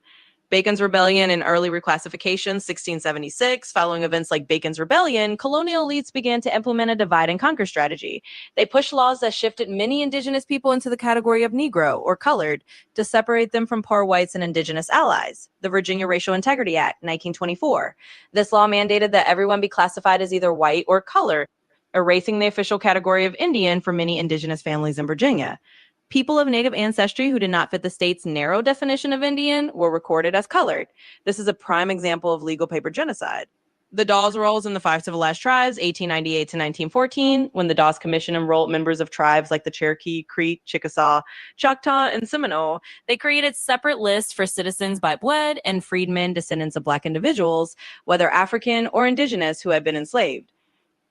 Bacon's Rebellion and early reclassification, 1676. Following events like Bacon's Rebellion, colonial elites began to implement a divide and conquer strategy. They pushed laws that shifted many indigenous people into the category of Negro or colored to separate them from poor whites and indigenous allies. The Virginia Racial Integrity Act, 1924. This law mandated that everyone be classified as either white or colored, erasing the official category of Indian for many indigenous families in Virginia. People of Native ancestry who did not fit the state's narrow definition of Indian were recorded as colored. This is a prime example of legal paper genocide. The Dawes Rolls and the Five Civilized Tribes, 1898 to 1914, when the Dawes Commission enrolled members of tribes like the Cherokee, Creek, Chickasaw, Choctaw, and Seminole. They created separate lists for citizens by blood and freedmen, descendants of Black individuals, whether African or indigenous, who had been enslaved.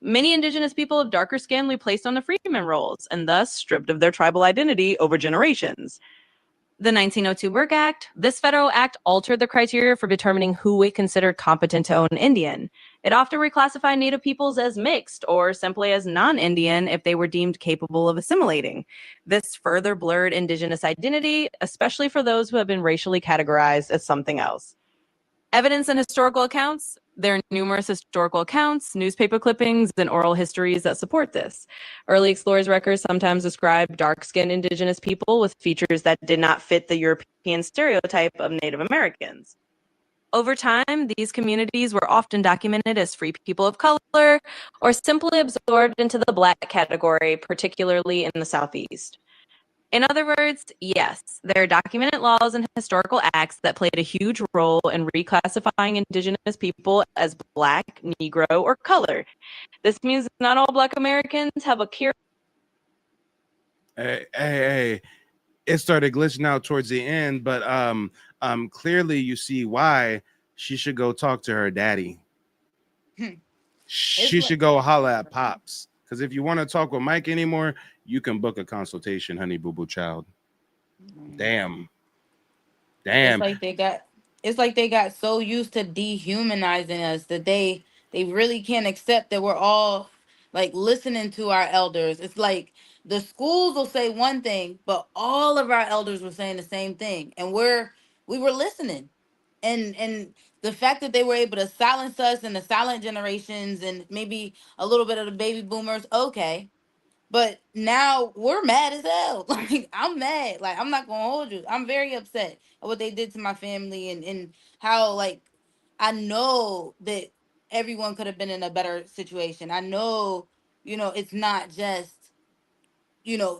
Many indigenous people of darker skin were placed on the freedmen rolls and thus stripped of their tribal identity over generations. The 1902 Burke Act. This federal act altered the criteria for determining who we considered competent to own Indian. It often reclassified Native peoples as mixed or simply as non-Indian if they were deemed capable of assimilating. This further blurred indigenous identity, especially for those who have been racially categorized as something else. Evidence and historical accounts. There are numerous historical accounts, newspaper clippings, and oral histories that support this. Early explorers' records sometimes describe dark-skinned indigenous people with features that did not fit the European stereotype of Native Americans. Over time, these communities were often documented as free people of color or simply absorbed into the Black category, particularly in the Southeast. In other words, yes, there are documented laws and historical acts that played a huge role in reclassifying Indigenous people as Black, Negro, or colored. This means not all Black Americans have a clear. Hey, it started glitching out towards the end, but clearly you see why she should go talk to her daddy. She should go holla at Pops. Because if you want to talk with Mike anymore, you can book a consultation, honey boo boo child. Damn. It's like they got so used to dehumanizing us that they really can't accept that we're all like listening to our elders. It's like the schools will say one thing, but all of our elders were saying the same thing, and we were listening. And the fact that they were able to silence us and the silent generations and maybe a little bit of the baby boomers, okay, but now we're mad as hell. Like I'm mad. Like I'm not gonna hold you. I'm very upset at what they did to my family and how like I know that everyone could have been in a better situation. I know, it's not just,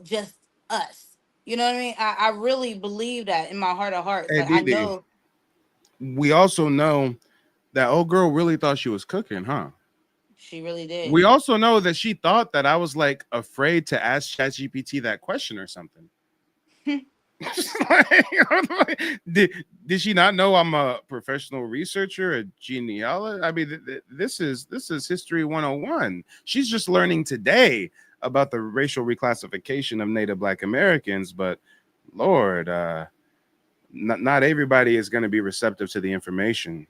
just us. You know what I mean? I really believe that in my heart of hearts. Hey, Like I Didi, know we also know that old girl really thought she was cooking, huh? she really did. We also know that she thought that I was like afraid to ask ChatGPT that question or something. did she not know I'm a professional researcher, a genealogist? I mean, this is history 101. She's just learning today about the racial reclassification of Native Black Americans, but Lord, not everybody is going to be receptive to the information.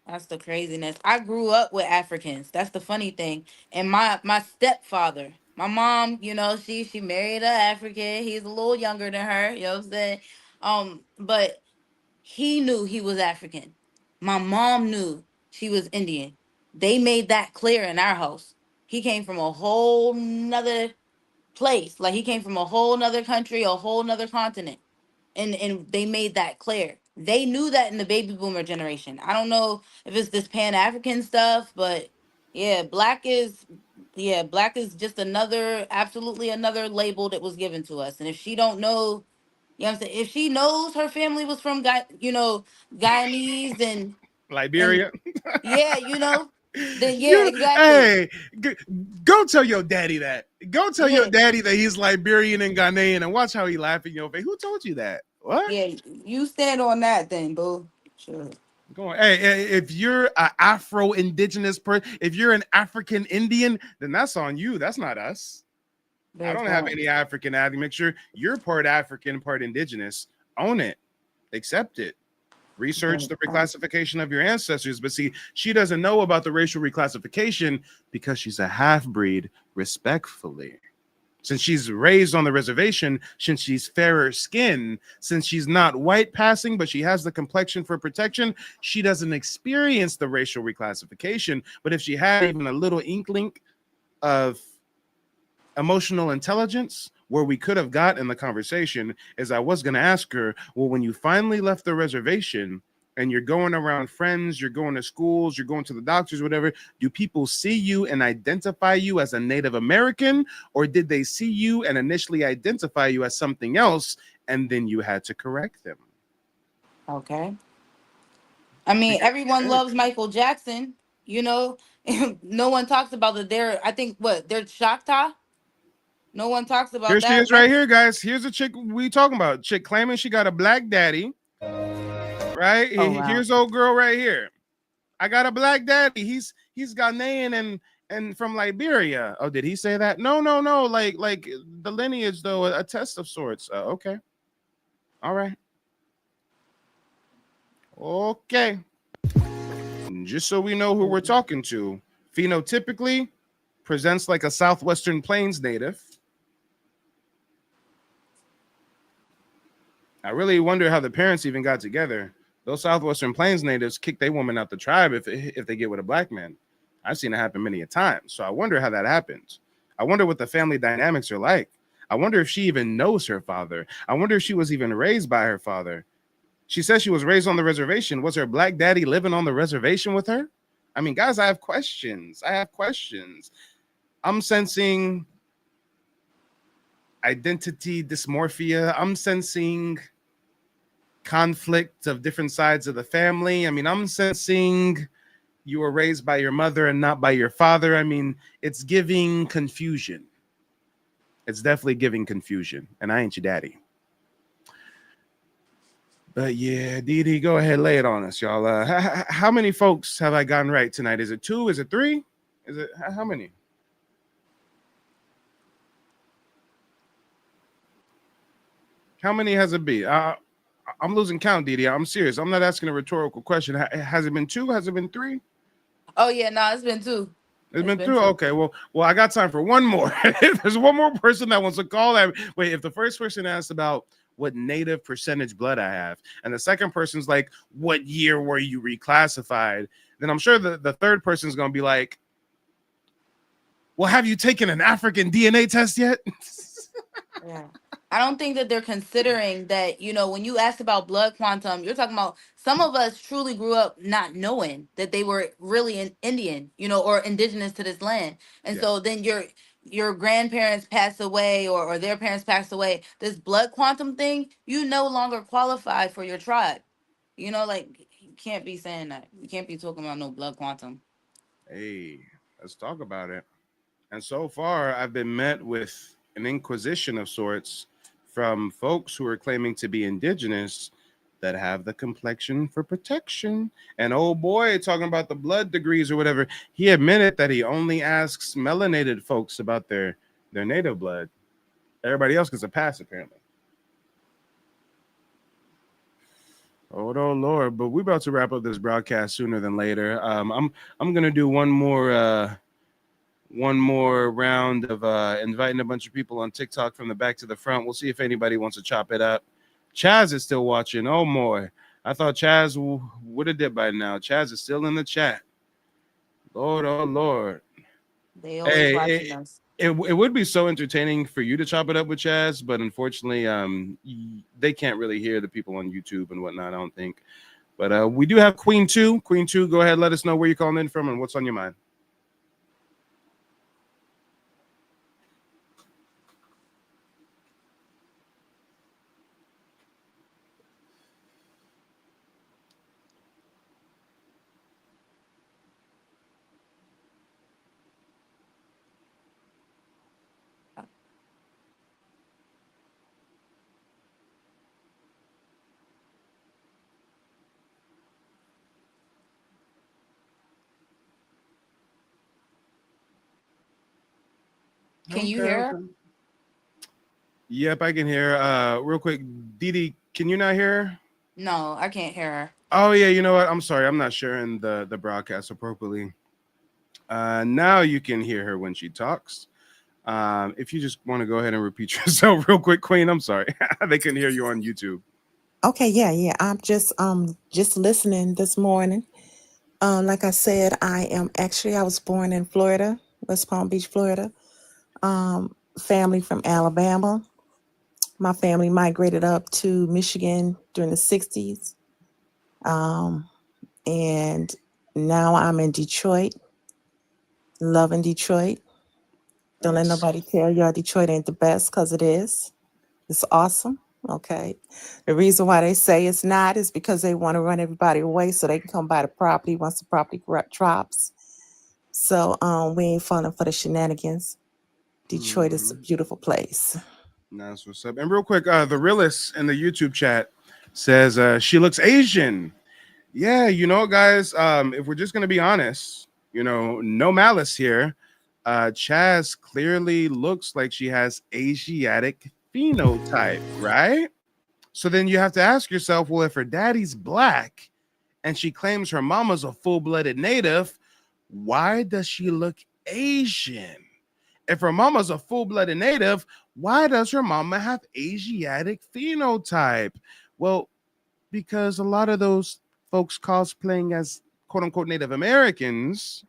That's the craziness. I grew up with Africans. That's the funny thing. And my stepfather, my mom, she married an African. He's a little younger than her, you know what I'm saying? But he knew he was African. My mom knew she was Indian. They made that clear in our house. He came from a whole nother place. Like he came from a whole nother country, a whole nother continent, and they made that clear. They knew that in the baby boomer generation. I don't know if it's this Pan African stuff, but yeah, black is just absolutely another label that was given to us. And if she don't know, you know what I'm saying, if she knows her family was from Guyanese and Liberia. yeah, then yeah, You, exactly. hey, go tell your daddy that. Go tell your Yeah, daddy that he's Liberian and Ghanaian, and watch how he laugh in your face. Who told you that? What? yeah, you stand on that then, boo. Sure. Go on. Hey, if you're an Afro Indigenous person, if you're an African Indian, then that's on you. That's not us. I don't have any African admixture. You're part African, part Indigenous. Own it. Accept it. Research the reclassification of your ancestors. But see, she doesn't know about the racial reclassification because she's a half-breed, respectfully. Since she's raised on the reservation, since she's fairer skin, since she's not white passing, but she has the complexion for protection, she doesn't experience the racial reclassification. But if she had even a little inkling of emotional intelligence, where we could have got in the conversation is I was going to ask her, well, when you finally left the reservation and you're going around friends, you're going to schools, you're going to the doctors, whatever, do people see you and identify you as a Native American, or did they see you and initially identify you as something else and then you had to correct them? Okay. I mean, everyone loves Michael Jackson, no one talks about they're Choctaw. No one talks Here about she that. is right here, guys. Here's a chick we talking about. Chick claiming she got a black daddy. Right? Oh, wow. Here's old girl right here. I got a black daddy. He's Ghanaian and from Liberia. Oh, did he say that? No. Like the lineage though, a test of sorts. Okay. All right. Okay. Just so we know who we're talking to, phenotypically presents like a Southwestern Plains native. I really wonder how the parents even got together. Those Southwestern Plains natives kick their woman out the tribe if they get with a black man. I've seen it happen many a time. So I wonder how that happens. I wonder what the family dynamics are like. I wonder if she even knows her father. I wonder if she was even raised by her father. She says she was raised on the reservation. Was her black daddy living on the reservation with her? I mean, guys, I have questions. I'm sensing identity dysmorphia. I'm sensing conflict of different sides of the family. I mean, I'm sensing you were raised by your mother and not by your father. I mean, it's giving confusion. It's definitely giving confusion. And I ain't your daddy. But yeah, Dee, go ahead, lay it on us, y'all. How many folks have I gotten right tonight? Is it 2? Is it 3? Is it how many? How many has it been? I'm losing count, Dee. I'm serious. I'm not asking a rhetorical question. Has it been 2? Has it been 3? Oh yeah, no, it's been 2. It's been 2. Okay, well, I got time for one more. If there's one more person that wants to call that. Wait, if the first person asked about what native percentage blood I have, and the second person's like, what year were you reclassified? Then I'm sure the third person's gonna be like, well, have you taken an African DNA test yet? Yeah. I don't think that they're considering that, when you ask about blood quantum, you're talking about some of us truly grew up not knowing that they were really an Indian, or indigenous to this land. And so then your grandparents pass away or their parents pass away. This blood quantum thing, you no longer qualify for your tribe. Like you can't be saying that. You can't be talking about no blood quantum. Hey, let's talk about it. And so far, I've been met with an inquisition of sorts from folks who are claiming to be indigenous that have the complexion for protection. And oh boy, talking about the blood degrees or whatever, he admitted that he only asks melanated folks about their native blood. Everybody else gets a pass, apparently. Oh no, Lord! But we're about to wrap up this broadcast sooner than later. I'm gonna do one more round of inviting a bunch of people on TikTok from the back to the front. We'll see if anybody wants to chop it up. Chaz is still watching. Oh, boy. I thought Chaz would have did by now. Chaz is still in the chat. Lord, oh, Lord. They always watching us. It would be so entertaining for you to chop it up with Chaz, but unfortunately, they can't really hear the people on YouTube and whatnot, I don't think. But we do have Queen 2. Queen 2, go ahead. Let us know where you're calling in from and what's on your mind. Can you hear? Yep, I can hear. Real quick, Dee, can you not hear her? No, I can't hear her. Oh yeah, you know what? I'm sorry, I'm not sharing the broadcast appropriately. Now you can hear her when she talks. If you just want to go ahead and repeat yourself real quick, Queen. I'm sorry, they couldn't hear you on YouTube. Okay, yeah. I'm just listening this morning. Like I said, I was born in Florida, West Palm Beach, Florida. Family from Alabama. My family migrated up to Michigan during the 60s. And now I'm in Detroit, loving Detroit. Don't let nobody tell y'all Detroit ain't the best, because it is. It's awesome. Okay. The reason why they say it's not is because they want to run everybody away so they can come buy the property once the property drops. So we ain't falling for the shenanigans. Detroit is a beautiful place. That's what's up. And real quick, the realist in the YouTube chat says she looks Asian. Yeah, guys, if we're just gonna be honest, no malice here. Chaz clearly looks like she has Asiatic phenotype, right? So then you have to ask yourself, well, if her daddy's black and she claims her mama's a full-blooded native, why does she look Asian? If her mama's a full-blooded native, why does her mama have Asiatic phenotype? Well, because a lot of those folks cosplaying as quote-unquote Native Americans,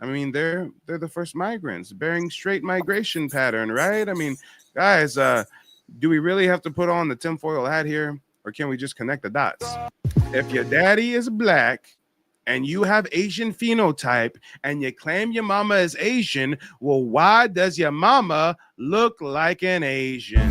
I mean, they're the first migrants bearing straight migration pattern, right? I mean, guys, do we really have to put on the tinfoil hat here, or can we just connect the dots? If your daddy is black and you have Asian phenotype and you claim your mama is Asian, well, why does your mama look like an Asian?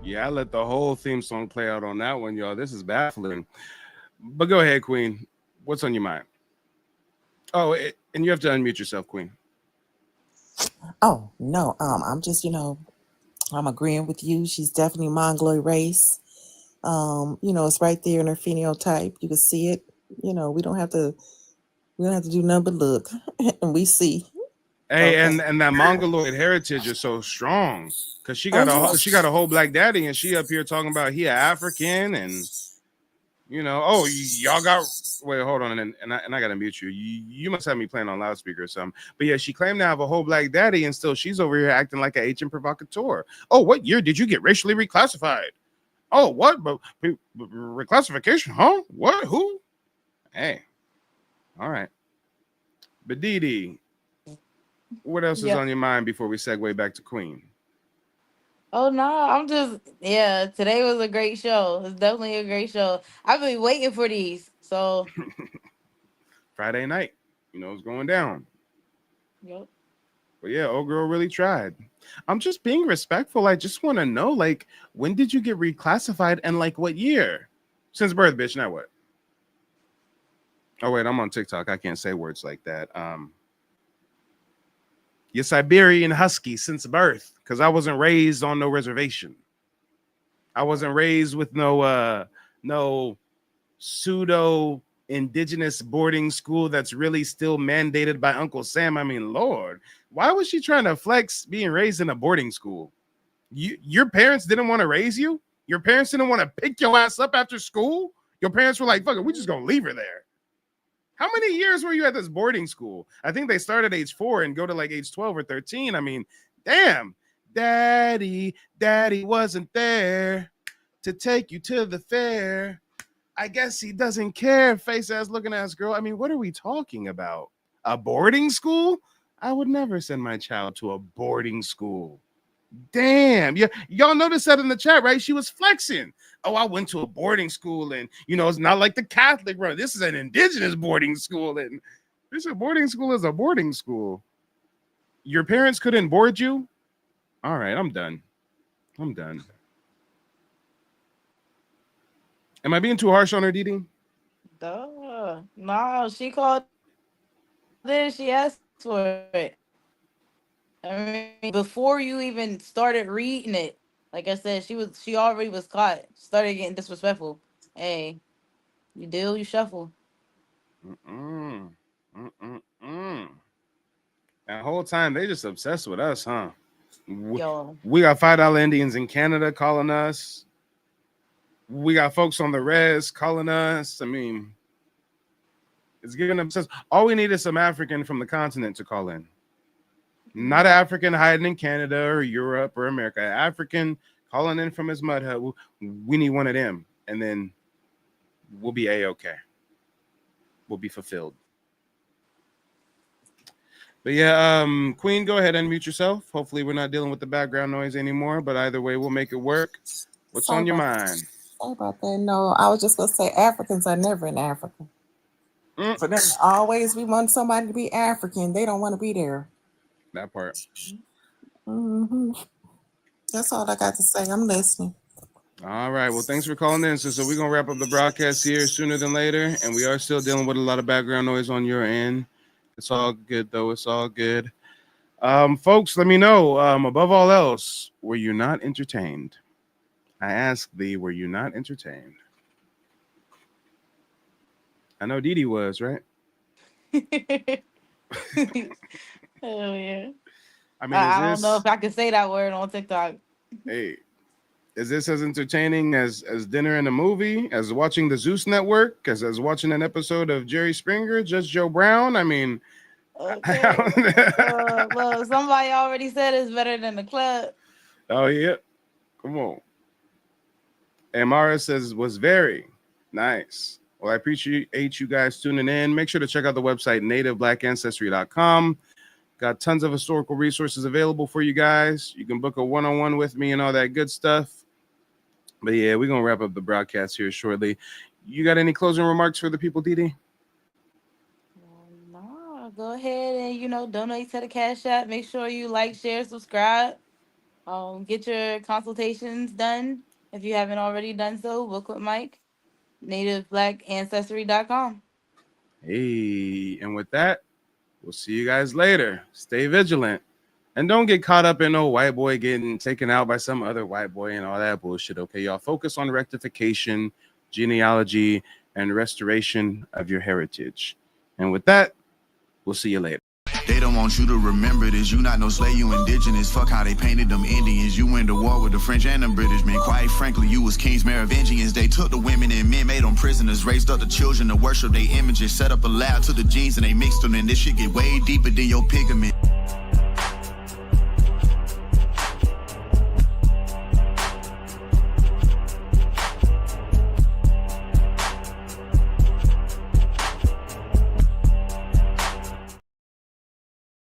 Yeah, I let the whole theme song play out on that one, y'all. This is baffling. But go ahead, Queen. What's on your mind? Oh, and you have to unmute yourself, Queen. Oh no, I'm just, I'm agreeing with you. She's definitely Mongoloid race. It's right there in her phenotype. You can see it. We don't have to do nothing but look, and we see. Hey, Okay. and that Mongoloid heritage is so strong because she Oh, got yeah. she got a whole black daddy, and she up here talking about he African, and y'all got. Wait, hold on, and I gotta mute you. You must have me playing on loudspeaker or something. But yeah, she claimed to have a whole black daddy, and still she's over here acting like an agent provocateur. Oh, what year did you get racially reclassified? Oh, what? But reclassification? Huh? What? Who? Hey, all right. But Dee, what else is Yeah. on your mind before we segue back to Queen? Oh no, today was a great show. It's definitely a great show. I've been waiting for these. So Friday night, it's going down. yep. But yeah, old girl really tried. I'm just being respectful. I just want to know, like, when did you get reclassified and like what year? Since birth, bitch. Now what? Oh wait, I'm on TikTok. I can't say words like that. Your Siberian Husky since birth, because I wasn't raised on no reservation. I wasn't raised with no pseudo indigenous boarding school that's really still mandated by Uncle Sam. I mean, Lord, why was she trying to flex being raised in a boarding school? Your parents didn't want to raise you? Your parents didn't want to pick your ass up after school? Your parents were like, fuck it, we just gonna leave her there. How many years were you at this boarding school? I think they start at age 4 and go to like age 12 or 13. I mean, damn. Daddy wasn't there to take you to the fair. I guess he doesn't care, face ass looking ass girl. I mean, what are we talking about? A boarding school? I would never send my child to a boarding school. Damn. Yeah, y'all noticed that in the chat, right? She was flexing. Oh, I went to a boarding school, and it's not like the Catholic, bro. This is an indigenous boarding school, and this a boarding school is a boarding school. Your parents couldn't board you? All right, I'm done. Am I being too harsh on her, Didi? Duh. No, she called this. She asked for it. I mean, before you even started reading it, like I said, she already was caught. Started getting disrespectful. Hey, you deal, you shuffle. Mm-mm. Mm-mm-mm. That whole time they just obsessed with us, huh? Yo. We got $5 Indians in Canada calling us. We got folks on the res calling us. I mean, it's giving them obsessed. All we need is some African from the continent to call in. Not an African hiding in Canada or Europe or America. African calling in from his mud hut. We need one of them, and then we'll be A-okay. We'll be fulfilled. But yeah, Queen, go ahead and mute yourself. Hopefully we're not dealing with the background noise anymore, but either way, we'll make it work. What's on your mind? Sorry about that. No, I was just going to say Africans are never in Africa. For them, always we want somebody to be African. They don't want to be there. That part. Mm-hmm. That's all I got to say. I'm listening. All right. Well, thanks for calling in. So we're going to wrap up the broadcast here sooner than later. And we are still dealing with a lot of background noise on your end. It's all good, though. It's all good. Folks, let me know. Above all else, were you not entertained? I ask thee, were you not entertained? I know Didi was, right? Hell yeah. I mean, is I don't know this if I can say that word on TikTok. hey? Is this as entertaining as dinner and a movie, as watching the Zeus Network, as watching an episode of Jerry Springer, Just Joe Brown? I mean, Okay. Well, somebody already said it's better than the club. oh yeah, come on. And Mara says was very nice. Well, I appreciate you guys tuning in. Make sure to check out the website nativebblackancestry.com. Got tons of historical resources available for you guys. You can book a one-on-one with me and all that good stuff. But yeah, we're gonna wrap up the broadcast here shortly. You got any closing remarks for the people, Didi? No, go ahead and donate to the Cash App. Make sure you like, share, subscribe. Get your consultations done if you haven't already done so. Book with Mike, nativebblackancestry.com. Hey, and with that, we'll see you guys later. Stay vigilant. And don't get caught up in no white boy getting taken out by some other white boy and all that bullshit, okay, y'all? Focus on rectification, genealogy, and restoration of your heritage. And with that, we'll see you later. They don't want you to remember this. You not no slave, you indigenous. Fuck how they painted them Indians. You went to war with the French and the British men. Quite frankly, you was kings Merovingians. They took the women and men, made them prisoners, raised up the children to worship their images, set up a lab to the genes and they mixed them. And this shit get way deeper than your pigment.